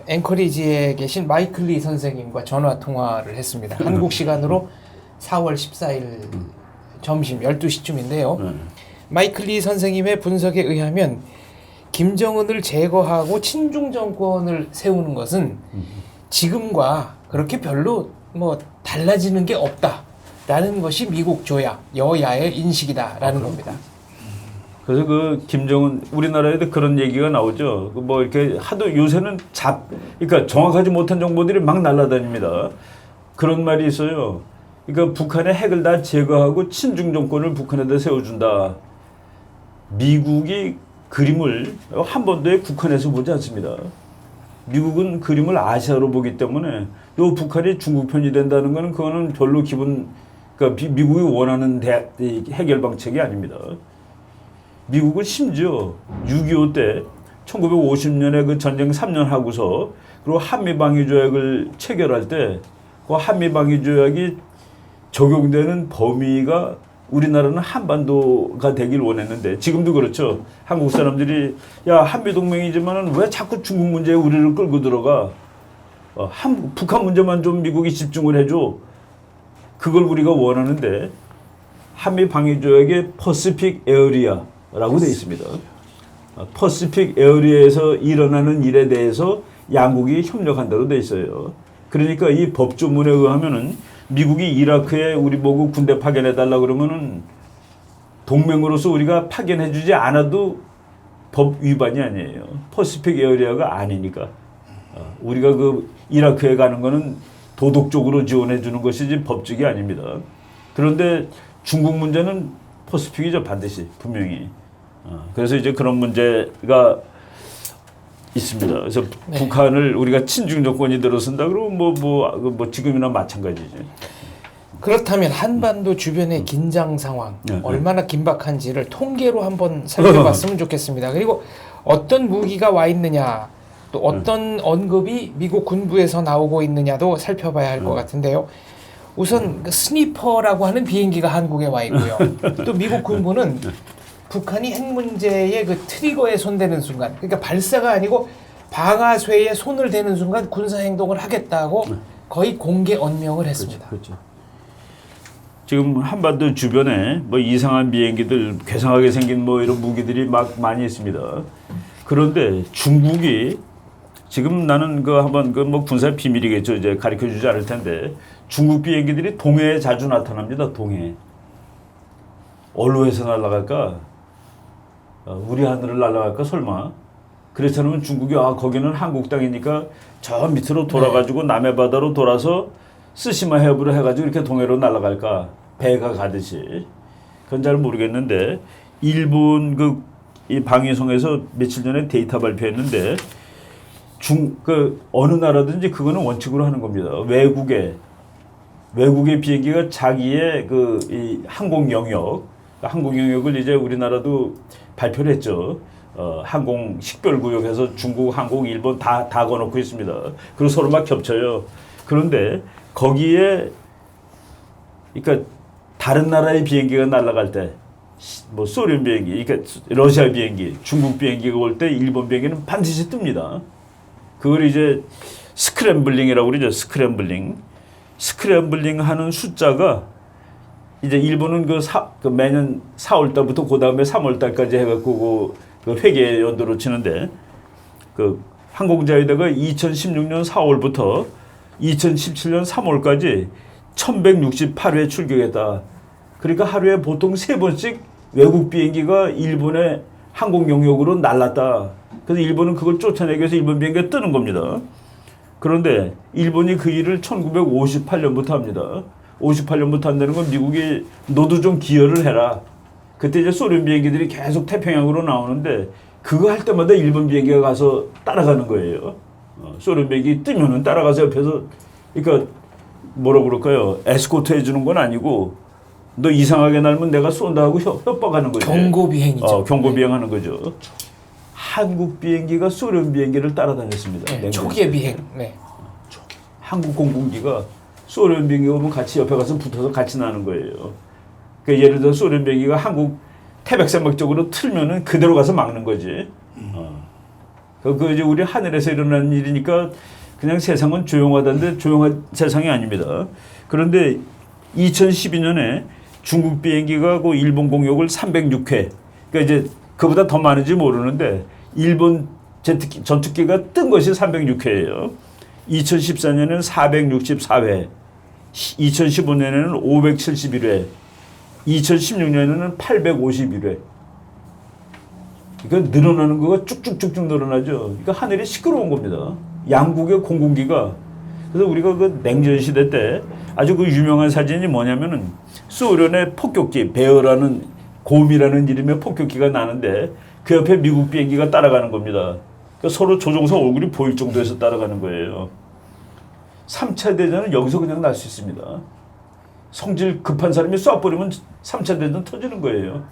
앵커리지에 계신 마이클 리 선생님과 전화 통화를 했습니다. 한국 시간으로 4월 14일 점심 12시쯤인데요. 마이클 리 선생님의 분석에 의하면 김정은을 제거하고 친중 정권을 세우는 것은 지금과 그렇게 별로 뭐 달라지는 게 없다라는 것이 미국 조야, 여야의 인식이다라는 겁니다. 그래서 그 김정은 우리나라에도 그런 얘기가 나오죠. 뭐 이렇게 하도 요새는 그러니까 정확하지 못한 정보들이 막 날아다닙니다. 그런 말이 있어요. 그러니까 북한의 핵을 다 제거하고 친중 정권을 북한에다 세워준다. 미국이 그림을 한 번도 북한에서 보지 않습니다. 미국은 그림을 아시아로 보기 때문에 요 북한이 중국 편이 된다는 거는 그거는 별로 그러니까 미국이 원하는 해결 방책이 아닙니다. 미국은 심지어 6.25 때 1950년에 그 전쟁 3년 하고서 그리고 한미방위조약을 체결할 때 그 한미방위조약이 적용되는 범위가 우리나라는 한반도가 되길 원했는데 지금도 그렇죠. 한국 사람들이 야 한미동맹이지만은 왜 자꾸 중국 문제에 우리를 끌고 들어가? 북한 문제만 좀 미국이 집중을 해줘. 그걸 우리가 원하는데 한미방위조약의 퍼시픽 에어리아라고 되어 있습니다. 퍼시픽 에어리아에서 일어나는 일에 대해서 양국이 협력한다고 되어 있어요. 그러니까 이 법조문에 의하면은 미국이 이라크에 우리 보고 군대 파견해 달라 그러면은 동맹으로서 우리가 파견해 주지 않아도 법 위반이 아니에요. 퍼시픽 에어리아가 아니니까. 우리가 그 이라크에 가는 거는 도덕적으로 지원해 주는 것이지 법적이 아닙니다. 그런데 중국 문제는 퍼시픽이죠. 반드시 분명히. 그래서 이제 그런 문제가 있습니다. 그래서 네. 북한을 우리가 친중 정권이 들어선다 그러면 뭐 지금이나 마찬가지죠. 그렇다면 한반도 주변의 긴장 상황 얼마나 긴박한지를 통계로 한번 살펴봤으면 좋겠습니다. 그리고 어떤 무기가 와 있느냐, 또 어떤 언급이 미국 군부에서 나오고 있느냐도 살펴봐야 할 것 같은데요. 우선 그 스니퍼라고 하는 비행기가 한국에 와 있고요. 또 미국 군부는 북한이 핵 문제의 그 트리거에 손대는 순간, 그러니까 발사가 아니고 방아쇠에 손을 대는 순간 군사 행동을 하겠다고 거의 공개 언명을 했습니다. 그렇죠. 지금 한반도 주변에 뭐 이상한 비행기들, 괴상하게 생긴 뭐 이런 무기들이 막 많이 있습니다. 그런데 중국이 지금 나는 그 한번 그 뭐 군사 비밀이겠죠. 이제 가르쳐 주지 않을 텐데 중국 비행기들이 동해에 자주 나타납니다. 동해. 어디로 해서 날아갈까? 우리 하늘을 날아갈까 설마? 그렇지 않으면 중국이 거기는 한국 땅이니까 저 밑으로 돌아가지고 남해 바다로 돌아서 쓰시마 해협으로 해가지고 이렇게 동해로 날아갈까? 배가 가듯이. 그건 잘 모르겠는데 일본 이 방위성에서 며칠 전에 데이터 발표했는데 어느 나라든지 그거는 원칙으로 하는 겁니다. 외국의 비행기가 자기의 이 항공 영역을 이제 우리나라도 발표를 했죠. 항공 식별구역에서 중국, 한국, 일본 다 거놓고 있습니다. 그리고 서로 막 겹쳐요. 그런데 거기에 그러니까 다른 나라의 비행기가 날아갈 때 뭐 소련 비행기, 그러니까 러시아 비행기, 중국 비행기가 올 때 일본 비행기는 반드시 뜹니다. 그걸 이제 스크램블링이라고 그러죠. 스크램블링 하는 숫자가 이제 일본은 매년 4월 달부터 그 다음에 3월 달까지 해갖고 그 회계 연도로 치는데 그 항공자위대가 2016년 4월부터 2017년 3월까지 1168회 출격했다. 그러니까 하루에 보통 3번씩 외국 비행기가 일본의 항공 영역으로 날랐다. 그래서 일본은 그걸 쫓아내기 위해서 일본 비행기가 뜨는 겁니다. 그런데 일본이 그 일을 1958년부터 합니다. 58년부터 한다는 건 미국이 너도 좀 기여를 해라. 그때 이제 소련 비행기들이 계속 태평양으로 나오는데 그거 할 때마다 일본 비행기가 가서 따라가는 거예요. 소련 비행기 뜨면은 따라가서 옆에서 그러니까 뭐라 그럴까요? 에스코트 해주는 건 아니고 너 이상하게 날면 내가 쏜다 하고 협박하는 거죠. 경고 비행이죠. 경고 비행하는 거죠. 한국 비행기가 소련 비행기를 따라다녔습니다. 네, 냉전 초기의 비행. 네. 한국 공군기가 소련 비행기 오면 같이 옆에 가서 붙어서 같이 나는 거예요. 그러니까 예를 들어 소련 비행기가 한국 태백산맥 쪽으로 틀면은 그대로 가서 막는 거지. 그 이제 우리 하늘에서 일어나는 일이니까 그냥 세상은 조용하다는데 조용한 세상이 아닙니다. 그런데 2012년에 중국 비행기가 그 일본 공격을 306회, 그러니까 이제 그보다 더 많은지 모르는데 일본 전투기가 뜬 것이 306회예요. 2014년에는 464회, 2015년에는 571회, 2016년에는 851회. 그러니까 늘어나는 거가 쭉쭉쭉쭉 늘어나죠. 그러니까 하늘이 시끄러운 겁니다. 양국의 공군기가. 그래서 우리가 그 냉전 시대 때 아주 그 유명한 사진이 뭐냐면은 소련의 폭격기 베어라는 곰이라는 이름의 폭격기가 나는데 그 옆에 미국 비행기가 따라가는 겁니다. 그러니까 서로 조종사 얼굴이 보일 정도에서 따라가는 거예요. 3차 대전은 여기서 그냥 날 수 있습니다. 성질 급한 사람이 쏴버리면 3차 대전 터지는 거예요.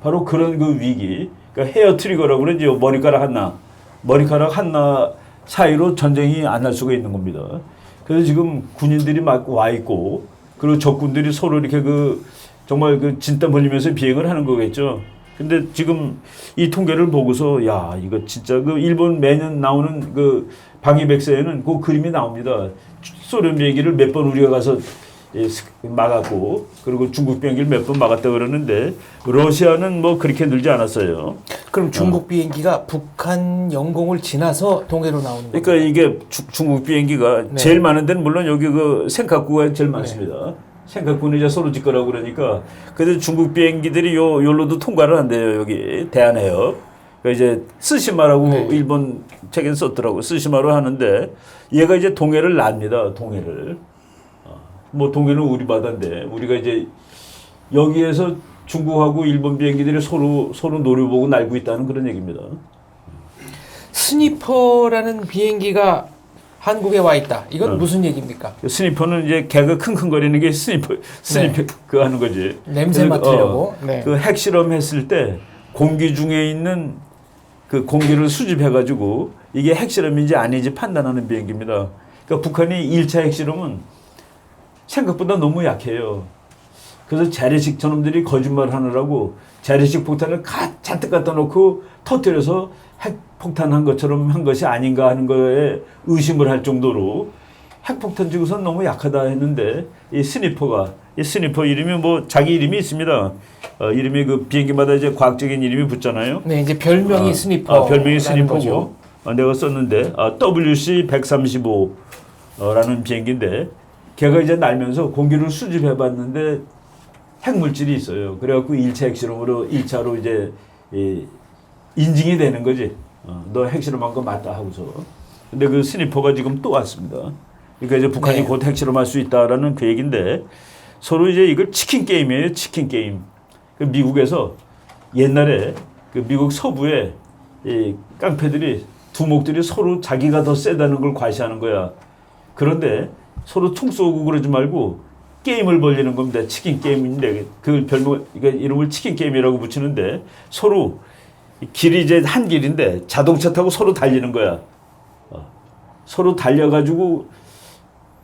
바로 그런 그 위기. 그러니까 헤어 트리거라고 그러죠. 머리카락 하나 사이로 전쟁이 안 날 수가 있는 겁니다. 그래서 지금 군인들이 막 와 있고, 그리고 적군들이 서로 이렇게 그 정말 그 진땀 흘리면서 비행을 하는 거겠죠. 근데 지금 이 통계를 보고서 야, 이거 진짜 그 일본 매년 나오는 그 방위백서에는 그 그림이 나옵니다. 소련 비행기를 몇 번 우리가 가서 막았고, 그리고 중국 비행기를 몇 번 막았다 그러는데 러시아는 뭐 그렇게 늘지 않았어요. 그럼 중국 비행기가 북한 영공을 지나서 동해로 나오는 거예요? 그러니까 이게 중국 비행기가 네. 제일 많은 데는 물론 여기 그 센카쿠가 제일 많습니다. 센카쿠는 이제 서로 짓거라고 그러니까. 그래서 중국 비행기들이 요로도 통과를 한대요. 여기 대한해협. 그러니까 이제 스시마라고 네. 일본 책에 썼더라고. 스시마로 하는데 얘가 이제 동해를 납니다. 동해를. 뭐 동해는 우리 바다인데 우리가 이제 여기에서 중국하고 일본 비행기들이 서로 노려보고 날고 있다는 그런 얘기입니다. 스니퍼라는 비행기가 한국에 와 있다. 이건 무슨 얘기입니까? 스니퍼는 이제 개가 킁킁거리는 게 스니퍼 그거 하는 거지. 냄새 그래서, 맡으려고. 네. 그 핵실험 했을 때 공기 중에 있는 그 공기를 수집해가지고 이게 핵실험인지 아닌지 판단하는 비행기입니다. 그러니까 북한이 1차 핵실험은 생각보다 너무 약해요. 그래서 재래식 저놈들이 거짓말 하느라고 재래식 폭탄을 잔뜩 갖다 놓고 터뜨려서 핵폭탄한 것처럼 한 것이 아닌가 하는 거에 의심을 할 정도로 핵폭탄 지구선 너무 약하다 했는데 이 스니퍼 이름이 뭐 자기 이름이 있습니다. 이름이 그 비행기마다 이제 과학적인 이름이 붙잖아요. 네, 이제 별명이 스니퍼. 별명이 스니퍼고 내가 썼는데 WC-135라는 비행기인데 걔가 이제 날면서 공기를 수집해봤는데 핵물질이 있어요. 그래갖고 1차 핵실험으로 1차로 이제 인증이 되는 거지. 너 핵실험한 거 맞다 하고서. 근데 그 스니퍼가 지금 또 왔습니다. 그러니까 이제 북한이 네. 곧 핵실험할 수 있다라는 그 얘기인데 서로 이제 이걸 치킨 게임이에요. 치킨 게임. 그 미국에서 옛날에 그 미국 서부에 이 깡패들이 두목들이 서로 자기가 더 세다는 걸 과시하는 거야. 그런데 서로 총 쏘고 그러지 말고 게임을 벌리는 겁니다. 치킨 게임인데 그 별명 이름을 치킨 게임이라고 붙이는데 서로 길이 이제 한 길인데 자동차 타고 서로 달리는 거야. 서로 달려가지고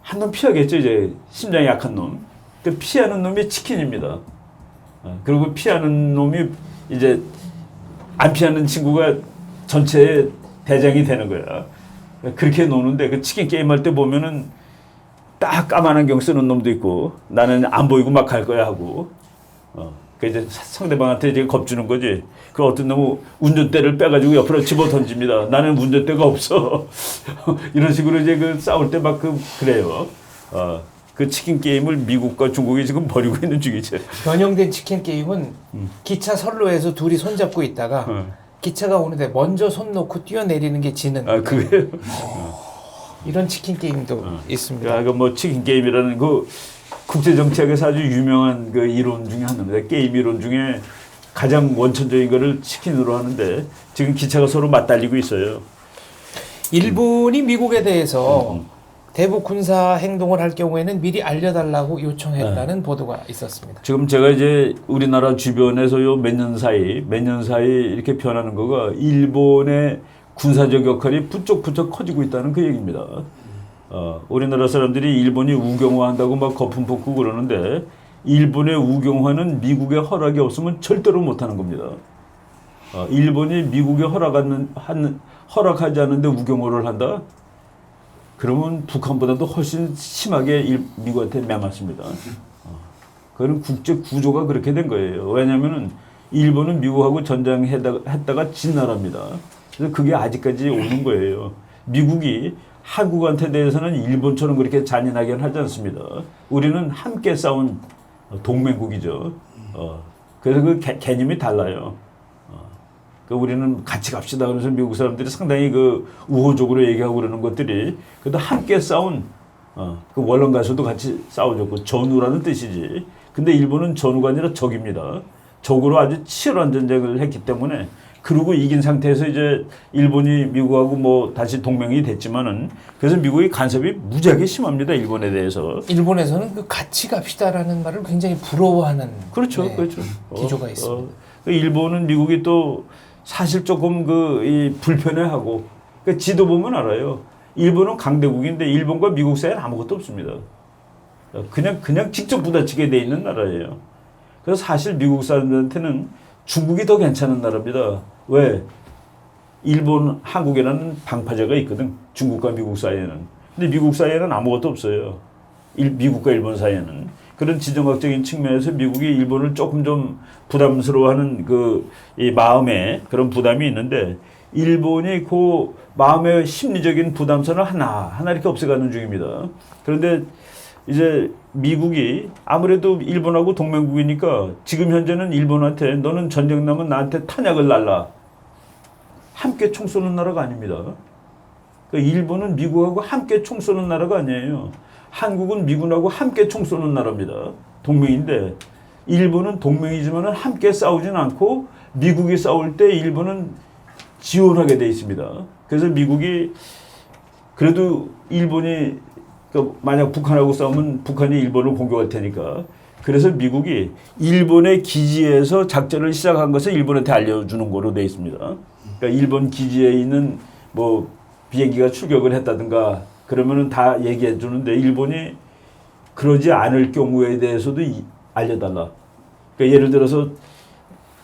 한 놈 피하겠죠. 이제 심장이 약한 놈. 그 피하는 놈이 치킨입니다. 그리고 피하는 놈이 이제 안 피하는 친구가 전체의 대장이 되는 거야. 그렇게 노는데 그 치킨 게임 할 때 보면은 딱 까만 안경 쓰는 놈도 있고 나는 안 보이고 막 갈 거야 하고 그 이제 상대방한테 이제 겁주는 거지. 그 어떤 놈은 운전대를 빼가지고 옆으로 집어 던집니다. 나는 운전대가 없어. 이런 식으로 이제 그 싸울 때 막 그래요. 그 치킨 게임을 미국과 중국이 지금 벌이고 있는 중이죠. 변형된 치킨 게임은 기차 선로에서 둘이 손잡고 있다가 기차가 오는데 먼저 손 놓고 뛰어내리는 게 지는. 그게요. 이런 치킨 게임도 있습니다. 그러니까 뭐 치킨 게임이라는 그 국제 정치학에서 아주 유명한 그 이론 중에 하나입니다. 게임 이론 중에 가장 원천적인 거를 치킨으로 하는데 지금 기차가 서로 맞달리고 있어요. 일본이 미국에 대해서 대북 군사 행동을 할 경우에는 미리 알려달라고 요청했다는 보도가 있었습니다. 지금 제가 이제 우리나라 주변에서 요 몇 년 사이 이렇게 변하는 거가 일본의 군사적 역할이 부쩍부쩍 커지고 있다는 그 얘기입니다. 우리나라 사람들이 일본이 우경화한다고 막 거품 붓고 그러는데 일본의 우경화는 미국의 허락이 없으면 절대로 못하는 겁니다. 일본이 미국에 허락하지 않는데 우경화를 한다? 그러면 북한보다도 훨씬 심하게 미국한테 매맞습니다. 그건 국제 구조가 그렇게 된 거예요. 왜냐하면 일본은 미국하고 전쟁했다가 진 나라입니다. 그래서 그게 아직까지 오는 거예요. 미국이 한국한테 대해서는 일본처럼 그렇게 잔인하게는 하지 않습니다. 우리는 함께 싸운 동맹국이죠. 그래서 그 개념이 달라요. 우리는 같이 갑시다. 그래서 미국 사람들이 상당히 그 우호적으로 얘기하고 그러는 것들이 그래도 함께 싸운 그 원론가서도 같이 싸워줬고 전우라는 뜻이지. 근데 일본은 전우가 아니라 적입니다. 적으로 아주 치열한 전쟁을 했기 때문에 그러고 이긴 상태에서 이제 일본이 미국하고 뭐 다시 동맹이 됐지만은 그래서 미국의 간섭이 무지하게 심합니다. 일본에 대해서. 일본에서는 그 같이 갑시다라는 말을 굉장히 부러워하는 그렇죠, 네, 그렇죠. 기조가 있습니다. 일본은 미국이 또 사실 조금 이 불편해하고 지도 보면 알아요. 일본은 강대국인데 일본과 미국 사이에는 아무것도 없습니다. 그냥 직접 부딪히게 돼 있는 나라예요. 그래서 사실 미국 사람들한테는 중국이 더 괜찮은 나라입니다. 왜? 일본, 한국이라는 방파제가 있거든. 중국과 미국 사이에는. 근데 미국 사이에는 아무것도 없어요. 미국과 일본 사이에는. 그런 지정학적인 측면에서 미국이 일본을 조금 좀 부담스러워하는 이 마음에 그런 부담이 있는데 일본이 그 마음의 심리적인 부담선을 하나 이렇게 없애가는 중입니다. 그런데 이제 미국이 아무래도 일본하고 동맹국이니까 지금 현재는 일본한테 너는 전쟁 나면 나한테 탄약을 날라. 함께 총 쏘는 나라가 아닙니다. 그러니까 일본은 미국하고 함께 총 쏘는 나라가 아니에요. 한국은 미군하고 함께 총 쏘는 나라입니다. 동맹인데 일본은 동맹이지만 함께 싸우진 않고 미국이 싸울 때 일본은 지원하게 돼 있습니다. 그래서 미국이 그래도 일본이 만약 북한하고 싸우면 북한이 일본을 공격할 테니까 그래서 미국이 일본의 기지에서 작전을 시작한 것을 일본한테 알려주는 거로 돼 있습니다. 그러니까 일본 기지에 있는 뭐 비행기가 출격을 했다든가 그러면은 다 얘기해 주는데 일본이 그러지 않을 경우에 대해서도 알려달라. 그러니까 예를 들어서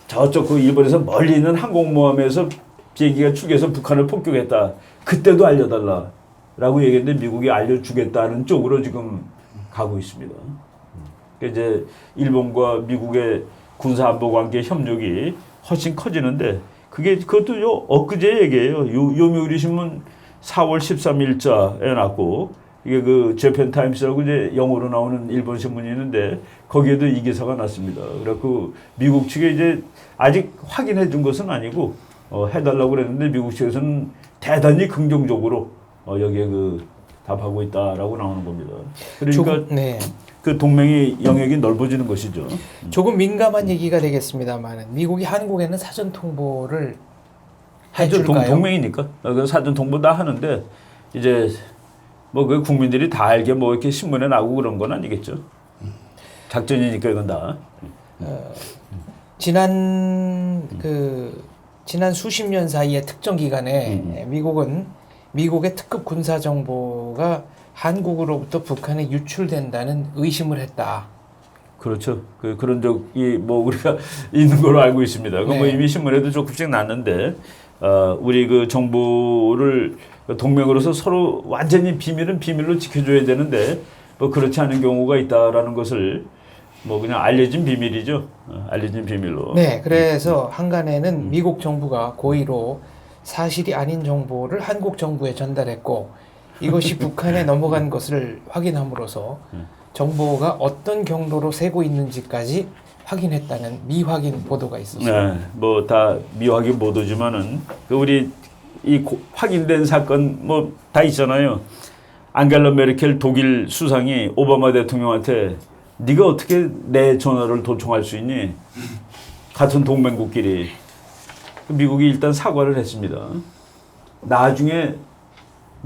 저쪽 그 일본에서 멀리 있는 항공모함에서 비행기가 출격해서 북한을 폭격했다. 그때도 알려달라. 라고 얘기했는데 미국이 알려주겠다는 쪽으로 지금 가고 있습니다. 그러니까 이제 일본과 미국의 군사안보관계 협력이 훨씬 커지는데 그것도 엊그제 얘기예요. 요미우리 신문 4월 13일자에 났고 이게 그 재팬 타임스라고 이제 영어로 나오는 일본 신문이 있는데 거기에도 이 기사가 났습니다. 그래서 미국 측에 이제 아직 확인해 준 것은 아니고 해달라고 그랬는데 미국 측에서는 대단히 긍정적으로 여기에 답하고 있다라고 나오는 겁니다. 그러니까 네. 그 동맹의 영역이 넓어지는 것이죠. 조금 민감한 얘기가 되겠습니다만 미국이 한국에는 사전 통보를 해줄까요? 동맹이니까 사전 통보 다 하는데 이제 뭐 그 국민들이 다 알게 뭐 이렇게 신문에 나오고 그런 건 아니겠죠. 작전이니까 이건 다. 지난 수십 년 사이의 특정 기간에 미국의 특급 군사 정보가 한국으로부터 북한에 유출된다는 의심을 했다. 그렇죠. 그런 적이 뭐 우리가 있는 걸로 알고 있습니다. 네. 뭐 이미 신문에도 조금씩 났는데 우리 그 정보를 동맹으로서 서로 완전히 비밀은 비밀로 지켜줘야 되는데 뭐 그렇지 않은 경우가 있다라는 것을 뭐 그냥 알려진 비밀이죠. 알려진 비밀로. 네, 그래서 한간에는 미국 정부가 고의로 사실이 아닌 정보를 한국 정부에 전달했고 이것이 북한에 넘어간 것을 확인함으로써 정보가 어떤 경로로 새고 있는지까지 확인했다는 미확인 보도가 있었습니다. 네, 뭐 다 미확인 보도지만은 우리 확인된 사건 뭐 다 있잖아요. 앙겔라 메르켈 독일 수상이 오바마 대통령한테 네가 어떻게 내 전화를 도청할 수 있니? 같은 동맹국끼리. 미국이 일단 사과를 했습니다. 나중에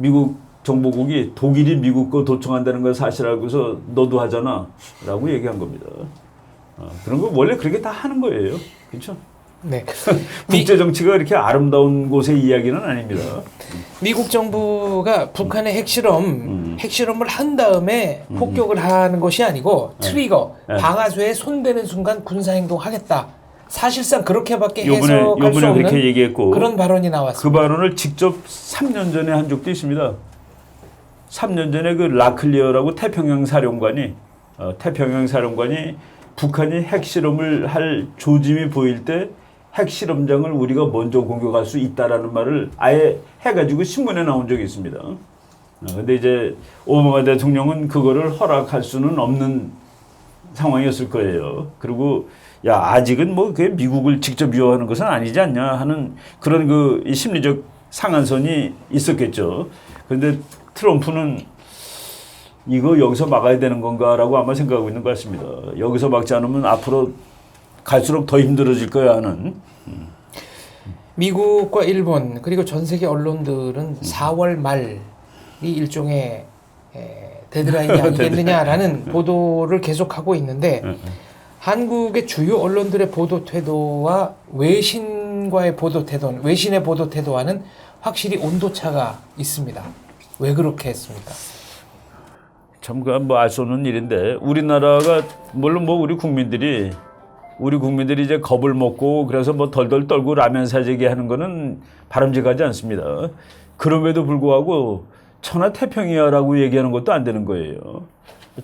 미국 정보국이 독일이 미국 거 도청한다는 걸 사실 알고서 너도 하잖아 라고 얘기한 겁니다. 그런 거 원래 그렇게 다 하는 거예요. 그렇죠? 네. 국제 정치가 이렇게 아름다운 곳의 이야기는 아닙니다. 미국 정부가 북한의 핵실험을 한 다음에 폭격을 하는 것이 아니고 트리거, 네. 방아쇠에 손대는 순간 군사행동하겠다. 사실상 그렇게밖에 요번에 해석할 수 없는 그렇게 얘기했고 그런 발언이 나왔습니다. 그 발언을 직접 3년 전에 한 적도 있습니다. 3년 전에 그 라클리어라고 태평양 사령관이 북한이 핵실험을 할 조짐이 보일 때 핵실험장을 우리가 먼저 공격할 수 있다라는 말을 아예 해가지고 신문에 나온 적이 있습니다. 근데 이제 오바마 대통령은 그거를 허락할 수는 없는 상황이었을 거예요. 그리고 야 아직은 뭐 그게 미국을 직접 위협하는 것은 아니지 않냐 하는 그런 그 심리적 상한선이 있었겠죠. 그런데 트럼프는 이거 여기서 막아야 되는 건가라고 아마 생각하고 있는 것 같습니다. 여기서 막지 않으면 앞으로 갈수록 더 힘들어질 거야 하는. 미국과 일본 그리고 전 세계 언론들은 4월 말이 일종의 데드라인이 아니겠느냐라는 보도를 계속하고 있는데 한국의 주요 언론들의 보도 태도와 외신의 보도 태도와는 확실히 온도차가 있습니다. 왜 그렇게 했습니까? 참, 뭐 알 수 없는 일인데, 우리나라가, 물론 뭐 우리 국민들이 이제 겁을 먹고, 그래서 뭐 덜덜 떨고 라면 사재기 하는 거는 바람직하지 않습니다. 그럼에도 불구하고, 천하태평이야라고 얘기하는 것도 안 되는 거예요.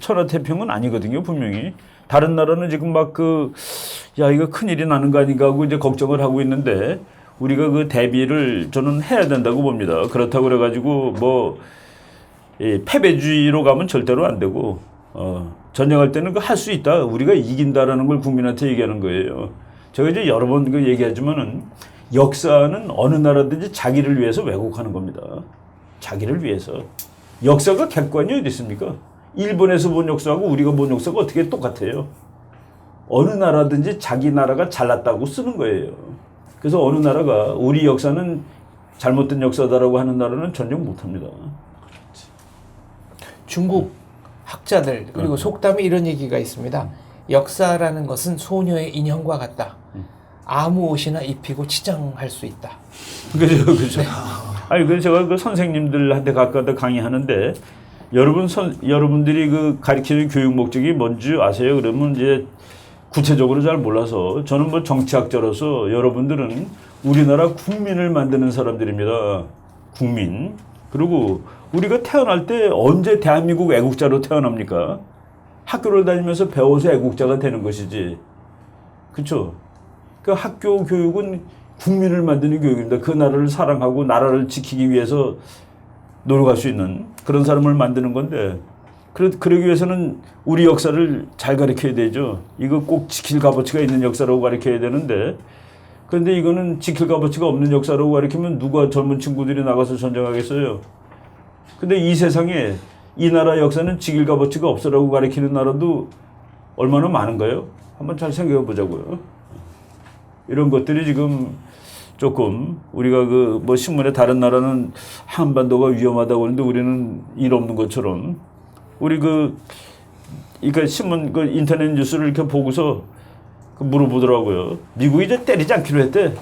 천하태평은 아니거든요, 분명히. 다른 나라는 지금 막 야, 이거 큰일이 나는 거 아닌가 하고 이제 걱정을 하고 있는데, 우리가 그 대비를 저는 해야 된다고 봅니다. 그렇다고 그래가지고, 이 패배주의로 가면 절대로 안 되고 전쟁할 때는 그 할 수 있다. 우리가 이긴다라는 걸 국민한테 얘기하는 거예요. 제가 이제 여러 번 그 얘기하지만은 역사는 어느 나라든지 자기를 위해서 왜곡하는 겁니다. 자기를 위해서. 역사가 객관이 어디 있습니까? 일본에서 본 역사하고 우리가 본 역사가 어떻게 똑같아요? 어느 나라든지 자기 나라가 잘났다고 쓰는 거예요. 그래서 어느 나라가 우리 역사는 잘못된 역사다라고 하는 나라는 전쟁 못합니다. 중국 학자들 그리고 속담에 이런 얘기가 있습니다. 역사라는 것은 소녀의 인형과 같다. 아무 옷이나 입히고 치장할 수 있다. 그렇죠. 아니, 그래서 제가 그 선생님들한테 가까이 강의하는데 여러분들이 그 가르치는 교육 목적이 뭔지 아세요? 그러면 이제 구체적으로 잘 몰라서 저는 뭐 정치학자로서 여러분들은 우리나라 국민을 만드는 사람들입니다. 국민. 그리고 우리가 태어날 때 언제 대한민국 애국자로 태어납니까? 학교를 다니면서 배워서 애국자가 되는 것이지. 그렇죠? 그 학교 교육은 국민을 만드는 교육입니다. 그 나라를 사랑하고 나라를 지키기 위해서 노력할 수 있는 그런 사람을 만드는 건데 그러기 위해서는 우리 역사를 잘 가르쳐야 되죠. 이거 꼭 지킬 값어치가 있는 역사라고 가르쳐야 되는데 그런데 이거는 지킬 값어치가 없는 역사라고 가르치면 누가 젊은 친구들이 나가서 전쟁하겠어요. 근데 이 세상에 이 나라 역사는 지킬 값어치가 없어라고 가르치는 나라도 얼마나 많은가요? 한번 잘 생각해 보자고요. 이런 것들이 지금 조금 우리가 그 뭐 신문에 다른 나라는 한반도가 위험하다고 하는데 우리는 일 없는 것처럼 우리 그러니까 신문 그 인터넷 뉴스를 이렇게 보고서 물어보더라고요. 미국이 이제 때리지 않기로 했대.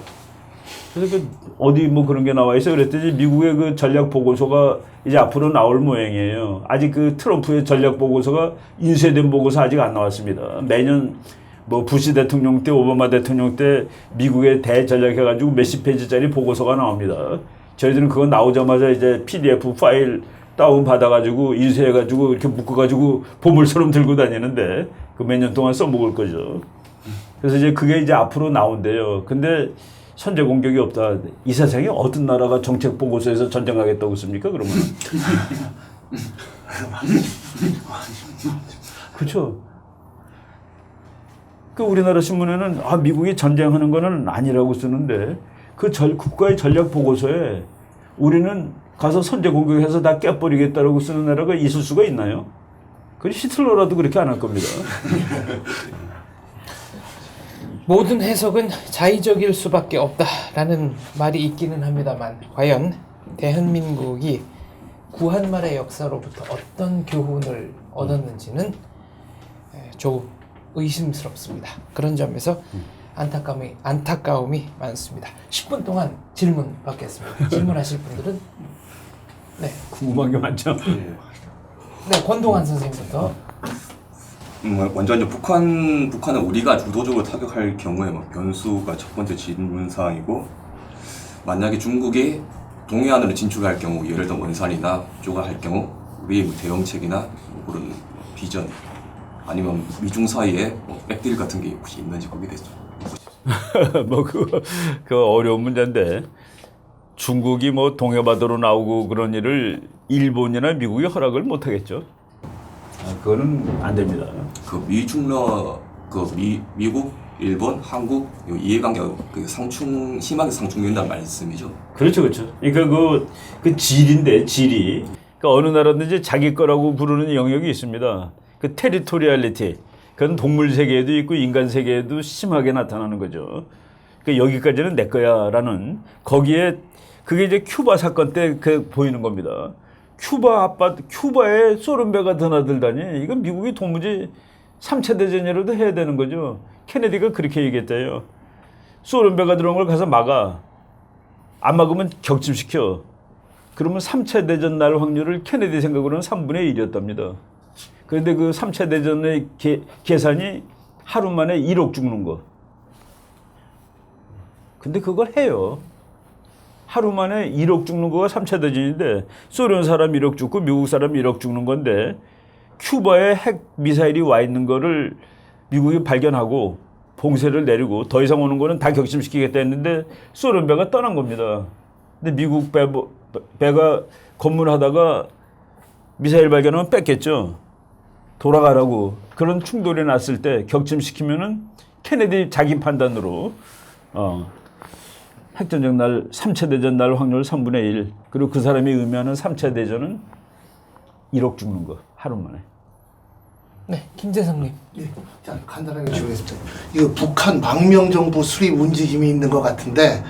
그래서 어디 뭐 그런 게 나와 있어 그랬더니 미국의 그 전략 보고서가 이제 앞으로 나올 모양이에요. 아직 그 트럼프의 전략 보고서가 인쇄된 보고서 아직 안 나왔습니다. 매년 뭐 부시 대통령 때 오바마 대통령 때 미국의 대전략 해가지고 몇십 페이지짜리 보고서가 나옵니다. 저희들은 그거 나오자마자 이제 PDF 파일 다운 받아가지고 인쇄해가지고 이렇게 묶어가지고 보물처럼 들고 다니는데 그 몇 년 동안 써먹을 거죠. 그래서 이제 그게 이제 앞으로 나온대요. 근데 선제 공격이 없다. 이 세상에 어떤 나라가 정책 보고서에서 전쟁하겠다고 씁니까? 그러면 그렇죠. 그 우리나라 신문에는 미국이 전쟁하는 거는 아니라고 쓰는데 그 국가의 전략 보고서에 우리는 가서 선제 공격해서 다 깨버리겠다라고 쓰는 나라가 있을 수가 있나요? 그 히틀러라도 그렇게 안 할 겁니다. 모든 해석은 자의적일 수밖에 없다라는 말이 있기는 합니다만 과연 대한민국이 구한말의 역사로부터 어떤 교훈을 얻었는지는 조금 의심스럽습니다. 그런 점에서 안타까움이 많습니다. 10분 동안 질문 받겠습니다. 질문하실 분들은 네, 궁금한 게 많죠. 네 권동환 선생님부터. 먼저 이제 북한을 우리가 주도적으로 타격할 경우에 뭐 변수가 첫 번째 질문 사항이고, 만약에 중국이 동해안으로 진출할 경우, 예를 들어 원산이나 조가할 경우 우리의 뭐 대응책이나 뭐 그런 비전, 아니면 미중 사이에 뭐 백딜 같은 게 혹시 있는지 거기에 대해서 뭐 그 어려운 문제인데, 중국이 뭐 동해바다로 나오고 그런 일을 일본이나 미국이 허락을 못 하겠죠. 그거는 안 됩니다. 그 미중러 미국, 일본, 한국 요 이해관계가 그 심하게 상충된다는 말씀이죠. 그렇죠, 그렇죠. 그러니까 그 질인데, 질이 그러니까 어느 나라든지 자기 거라고 부르는 영역이 있습니다. 그 테리토리얼리티, 그건 동물 세계에도 있고 인간 세계에도 심하게 나타나는 거죠. 그 여기까지는 내 거야라는, 거기에 그게 이제 큐바 사건 때 그 보이는 겁니다. 큐바에 소련배가 드나들다니, 이건 미국이 도무지 3차 대전이라도 해야 되는 거죠. 케네디가 그렇게 얘기했대요. 소련배가 들어온 걸 가서 막아. 안 막으면 격침시켜. 그러면 3차 대전 날 확률을 케네디 생각으로는 3분의 1이었답니다. 그런데 그 3차 대전의 계산이 하루 만에 1억 죽는 거. 근데 그걸 해요. 하루 만에 1억 죽는 거가 3차 대전인데, 소련 사람 1억 죽고 미국 사람 1억 죽는 건데, 큐바에 핵 미사일이 와 있는 거를 미국이 발견하고 봉쇄를 내리고 더 이상 오는 거는 다 격침시키겠다 했는데 소련 배가 떠난 겁니다. 근데 미국 배가 검문하다가 미사일 발견하면 뺐겠죠. 돌아가라고. 그런 충돌이 났을 때 격침시키면은 케네디 자기 판단으로 핵전쟁 날 3차 대전 날 확률 3분의 1, 그리고 그 사람이 의미하는 3차 대전은 1억 죽는 거 하루 만에. 네, 김재성님. 예, 자, 간단하게 주겠습니다. 이거 북한 망명정부 수립 움직임이 있는 것 같은데,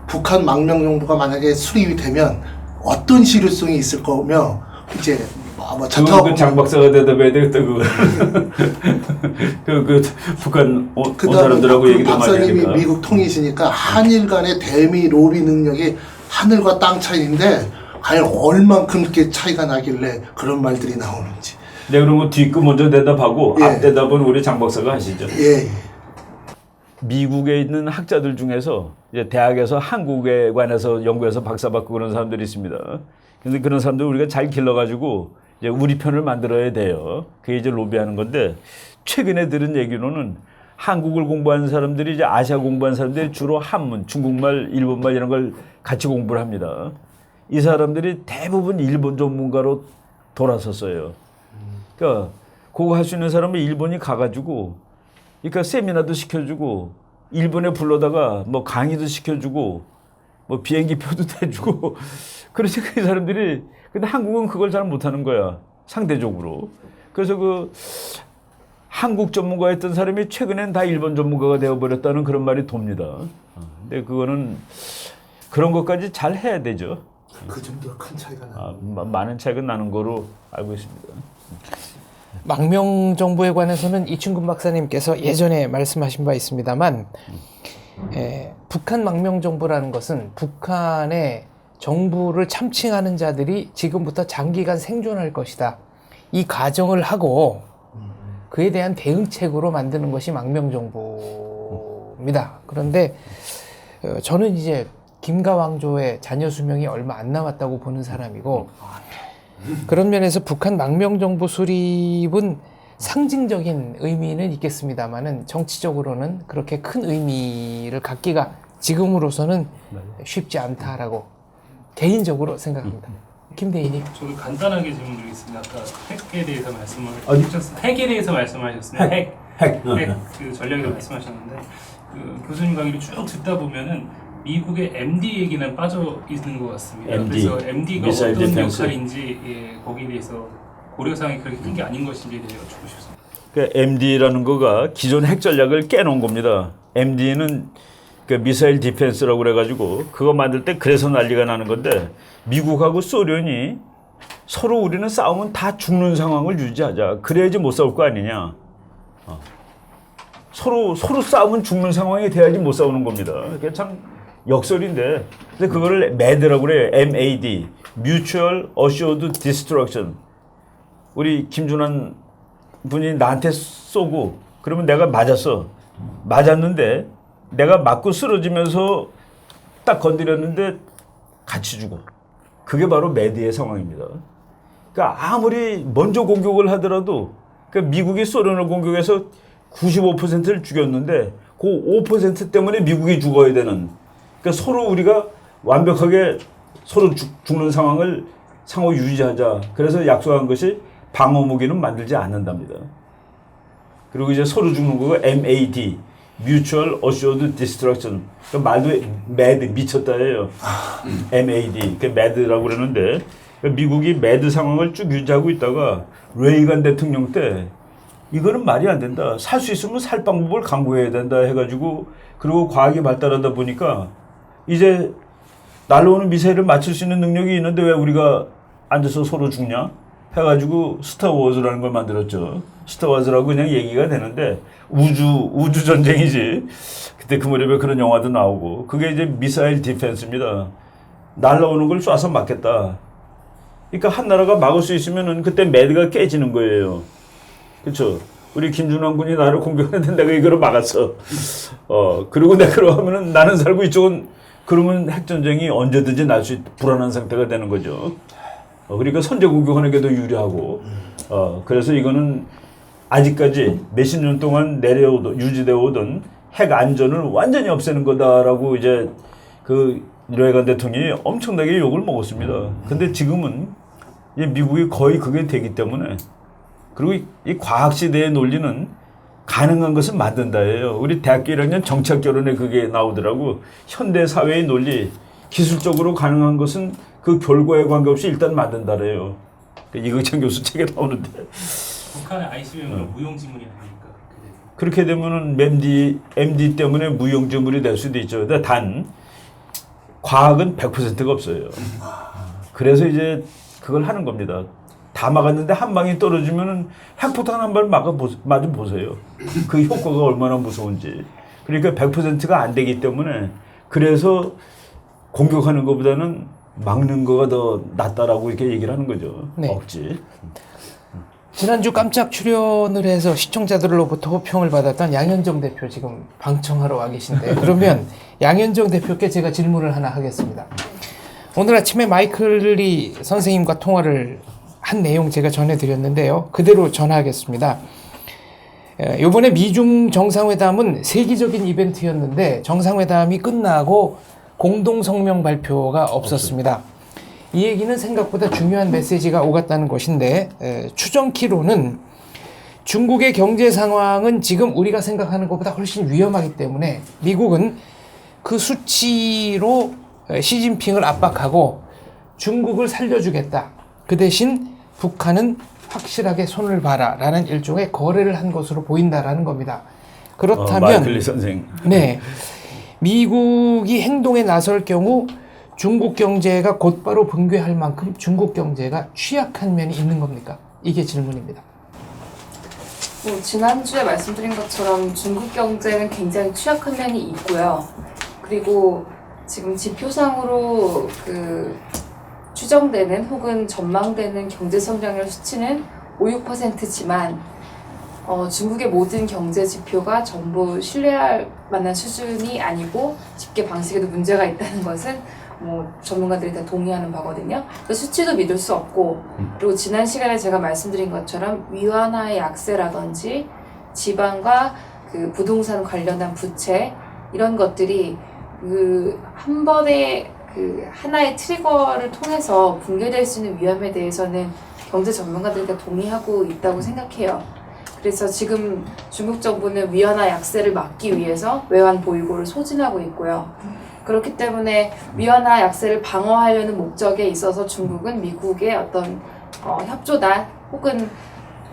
북한 망명정부가 만약에 수립이 되면 어떤 실효성이 있을 거며, 이제 뭐 그 장박사가 대답해야 되겠다 그거. 그 북한 온 사람들하고 얘기도 많이 박사님이 하니까. 미국 통이시니까 한일 간의 대미 로비 능력이 하늘과 땅 차이인데, 과연 얼만큼 이렇게 차이가 나길래 그런 말들이 나오는지. 네, 그러면 뒷거 먼저 대답하고 예. 앞 대답은 우리 장 박사가 하시죠. 예. 미국에 있는 학자들 중에서 이제 대학에서 한국에 관해서 연구해서 박사 받고 그런 사람들이 있습니다. 근데 그런 사람들 우리가 잘 길러가지고 이제 우리 편을 만들어야 돼요. 그게 이제 로비하는 건데, 최근에 들은 얘기로는 한국을 공부하는 사람들이 이제 아시아 공부하는 사람들이 주로 한문, 중국말, 일본말 이런 걸 같이 공부를 합니다. 이 사람들이 대부분 일본 전문가로 돌아섰어요. 그러니까 그거 할 수 있는 사람은 일본이 가가지고, 그러니까 세미나도 시켜주고, 일본에 불러다가 뭐 강의도 시켜주고, 뭐 비행기 표도 대주고, 그러니까 이 사람들이, 근데 한국은 그걸 잘 못하는 거야, 상대적으로. 그래서 그 한국 전문가였던 사람이 최근엔 다 일본 전문가가 되어버렸다는 그런 말이 돕니다. 근데 그거는 그런 것까지 잘 해야 되죠. 그 정도로 큰 차이가 나. 많은 차이가 나는 거로 알고 있습니다. 망명정부에 관해서는 이충근 박사님께서 예전에 말씀하신 바 있습니다만, 북한 망명정부라는 것은 북한의 정부를 참칭하는 자들이 지금부터 장기간 생존할 것이다. 이 가정을 하고 그에 대한 대응책으로 만드는 것이 망명정부입니다. 그런데 저는 이제 김가왕조의 자녀 수명이 얼마 안 남았다고 보는 사람이고, 그런 면에서 북한 망명정부 수립은 상징적인 의미는 있겠습니다만은 정치적으로는 그렇게 큰 의미를 갖기가 지금으로서는 쉽지 않다라고 개인적으로 생각합니다. 김대인님. 저도 간단하게 질문드리겠습니다. 아까 핵에 대해서 말씀하셨습니다. 핵에 대해서 말씀하셨습니다. 핵 그 전략이라고 말씀하셨는데, 그 교수님 강의를 쭉 듣다 보면은 미국의 MD 얘기는 빠져 있는 것 같습니다. MD, 그래서 MD가 미사일 어떤 디펜스. 역할인지, 거기에 대해서 고려사항이 그렇게 큰 게 아닌 것인지에 대해 여쭙고 싶습니다. 그 MD라는 거가 기존 핵 전략을 깨놓은 겁니다. MD는 그 미사일 디펜스라고 그래가지고 그거 만들 때 그래서 난리가 나는 건데, 미국하고 소련이 서로 우리는 싸우면 다 죽는 상황을 유지하자. 그래야지 못 싸울 거 아니냐. 서로 싸우면 죽는 상황이 돼야지 못 싸우는 겁니다. 그게 참 역설인데. 근데 그거를 MAD라고 그래요. MAD. Mutual Assured Destruction. 우리 김준환 분이 나한테 쏘고 그러면 내가 맞았어. 맞았는데 내가 맞고 쓰러지면서 딱 건드렸는데 같이 죽어. 그게 바로 매드의 상황입니다. 그러니까 아무리 먼저 공격을 하더라도 그러니까 미국이 소련을 공격해서 95%를 죽였는데 그 5% 때문에 미국이 죽어야 되는 그러니까 서로 우리가 완벽하게 서로 죽는 상황을 상호 유지하자. 그래서 약속한 것이 방어 무기는 만들지 않는답니다. 그리고 이제 서로 죽는 거가 MAD, Mutual Assured Destruction. 그 말도 MAD 미쳤다예요. MAD, 그 MAD라고 그러는데 미국이 MAD 상황을 쭉 유지하고 있다가 레이간 대통령 때 이거는 말이 안 된다. 살 수 있으면 살 방법을 강구해야 된다 해가지고 그리고 과학이 발달하다 보니까 이제 날라오는 미사일을 맞출 수 있는 능력이 있는데 왜 우리가 앉아서 서로 죽냐? 해가지고 스타워즈라는 걸 만들었죠. 스타워즈라고 그냥 얘기가 되는데 우주 전쟁이지. 그때 그 무렵에 그런 영화도 나오고 그게 이제 미사일 디펜스입니다. 날라오는 걸 쏴서 막겠다. 그러니까 한 나라가 막을 수 있으면은 그때 매드가 깨지는 거예요. 그렇죠? 우리 김준환 군이 나를 공격했는데 내가 이거를 막았어. 그리고 내가 그러면은 나는 살고 이쪽은 그러면 핵전쟁이 언제든지 날 수 있는 불안한 상태가 되는 거죠. 그러니까 선제 공격하는 게 더 유리하고. 그래서 이거는 아직까지 몇십 년 동안 유지되어 오던 핵 안전을 완전히 없애는 거다라고 이제 그 레이간 대통령이 엄청나게 욕을 먹었습니다. 근데 지금은 이 미국이 거의 그게 되기 때문에 그리고 이 과학 시대의 논리는 가능한 것을 만든다예요. 우리 대학교 1학년 정치학 결론에 그게 나오더라고. 현대 사회의 논리, 기술적으로 가능한 것은 그 결과에 관계없이 일단 만든다래요. 이거찬 교수 책에 나오는데. 북한의 ICBM은 무용지물이 아닙니까? 그렇게 되면은 MD 때문에 무용지물이 될 수도 있죠. 근데 단 과학은 100%가 없어요. 그래서 이제 그걸 하는 겁니다. 다 막았는데 한 방이 떨어지면은 핵폭탄 한 발 맞아 보세요. 그 효과가 얼마나 무서운지. 그러니까 100%가 안 되기 때문에 그래서 공격하는 것보다는 막는 거가 더 낫다라고 이렇게 얘기를 하는 거죠. 네. 억지. 지난주 깜짝 출연을 해서 시청자들로부터 호평을 받았던 양현종 대표 지금 방청하러 와 계신데 그러면 양현종 대표께 제가 질문을 하나 하겠습니다. 오늘 아침에 마이클리 선생님과 통화를 한 내용 제가 전해드렸는데요. 그대로 전하겠습니다. 이번에 미중 정상회담은 세계적인 이벤트였는데 정상회담이 끝나고 공동성명 발표가 없었습니다. 이 얘기는 생각보다 중요한 메시지가 오갔다는 것인데 추정키로는 중국의 경제 상황은 지금 우리가 생각하는 것보다 훨씬 위험하기 때문에 미국은 그 수치로 시진핑을 압박하고 중국을 살려주겠다. 그 대신 북한은 확실하게 손을 봐라 라는 일종의 거래를 한 것으로 보인다라는 겁니다. 그렇다면 마이클리 선생. 네, 미국이 행동에 나설 경우 중국 경제가 곧바로 붕괴할 만큼 중국 경제가 취약한 면이 있는 겁니까? 이게 질문입니다. 지난주에 말씀드린 것처럼 중국 경제는 굉장히 취약한 면이 있고요. 그리고 지금 지표상으로 추정되는 혹은 전망되는 경제 성장률 수치는 5, 6%지만 중국의 모든 경제 지표가 전부 신뢰할 만한 수준이 아니고 집계 방식에도 문제가 있다는 것은 전문가들이 다 동의하는 바거든요. 수치도 믿을 수 없고 그리고 지난 시간에 제가 말씀드린 것처럼 위안화의 약세라든지 지방과 부동산 관련한 부채 이런 것들이 한 번에 하나의 트리거를 통해서 붕괴될 수 있는 위험에 대해서는 경제 전문가들이 다 동의하고 있다고 생각해요. 그래서 지금 중국 정부는 위안화 약세를 막기 위해서 외환 보유고를 소진하고 있고요. 그렇기 때문에 위안화 약세를 방어하려는 목적에 있어서 중국은 미국의 어떤 협조다 혹은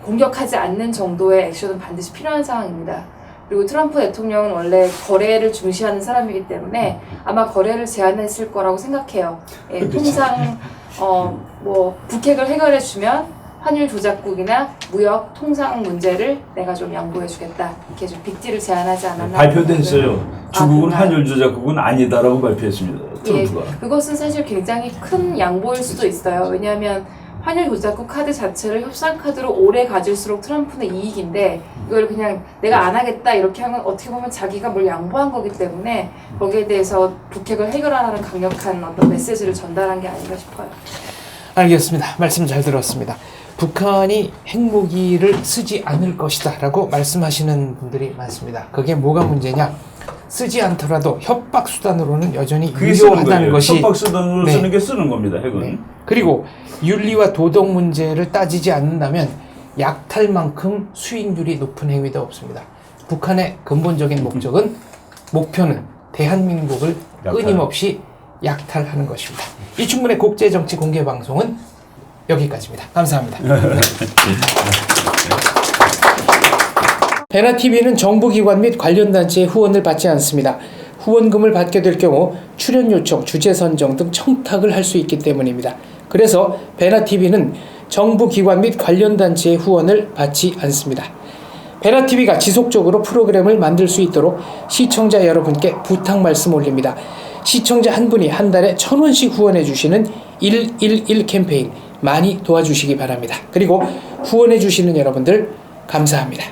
공격하지 않는 정도의 액션은 반드시 필요한 상황입니다. 그리고 트럼프 대통령은 원래 거래를 중시하는 사람이기 때문에 아마 거래를 제한했을 거라고 생각해요. 통상 뭐 북핵을 해결해 주면 환율 조작국이나 무역 통상 문제를 내가 좀 양보해 주겠다. 이렇게 좀 빅딜을 제안하지 않았나. 발표됐어요. 중국은 그런가요? 환율 조작국은 아니다라고 발표했습니다. 예, 트럼프가. 그것은 사실 굉장히 큰 양보일 수도 있어요. 왜냐하면 환율 조작국 카드 자체를 협상 카드로 오래 가질수록 트럼프는 이익인데 이걸 그냥 내가 안 하겠다 이렇게 하면 어떻게 보면 자기가 뭘 양보한 거기 때문에 거기에 대해서 북핵을 해결하라는 강력한 어떤 메시지를 전달한 게 아닌가 싶어요. 알겠습니다. 말씀 잘 들었습니다. 북한이 핵무기를 쓰지 않을 것이다 라고 말씀하시는 분들이 많습니다. 그게 뭐가 문제냐? 쓰지 않더라도 협박 수단으로는 여전히 그게 쓰는 유효하다는 거예요. 것이 협박 수단으로 네. 쓰는 게 쓰는 겁니다. 핵은. 네. 그리고 윤리와 도덕 문제를 따지지 않는다면 약탈만큼 수익률이 높은 행위도 없습니다. 북한의 근본적인 목표는 대한민국을 약탈. 끊임없이 약탈하는 것입니다. 이충분의 국제정치 공개방송은 여기까지입니다. 감사합니다. 베나TV는 정부기관 및 관련 단체의 후원을 받지 않습니다. 후원금을 받게 될 경우 출연 요청, 주제 선정 등 청탁을 할 수 있기 때문입니다. 그래서 베나TV는 정부기관 및 관련 단체의 후원을 받지 않습니다. 베나TV가 지속적으로 프로그램을 만들 수 있도록 시청자 여러분께 부탁 말씀 올립니다. 시청자 한 분이 한 달에 1,000원씩 후원해 주시는 111 캠페인 많이 도와주시기 바랍니다. 그리고 후원해 주시는 여러분들 감사합니다.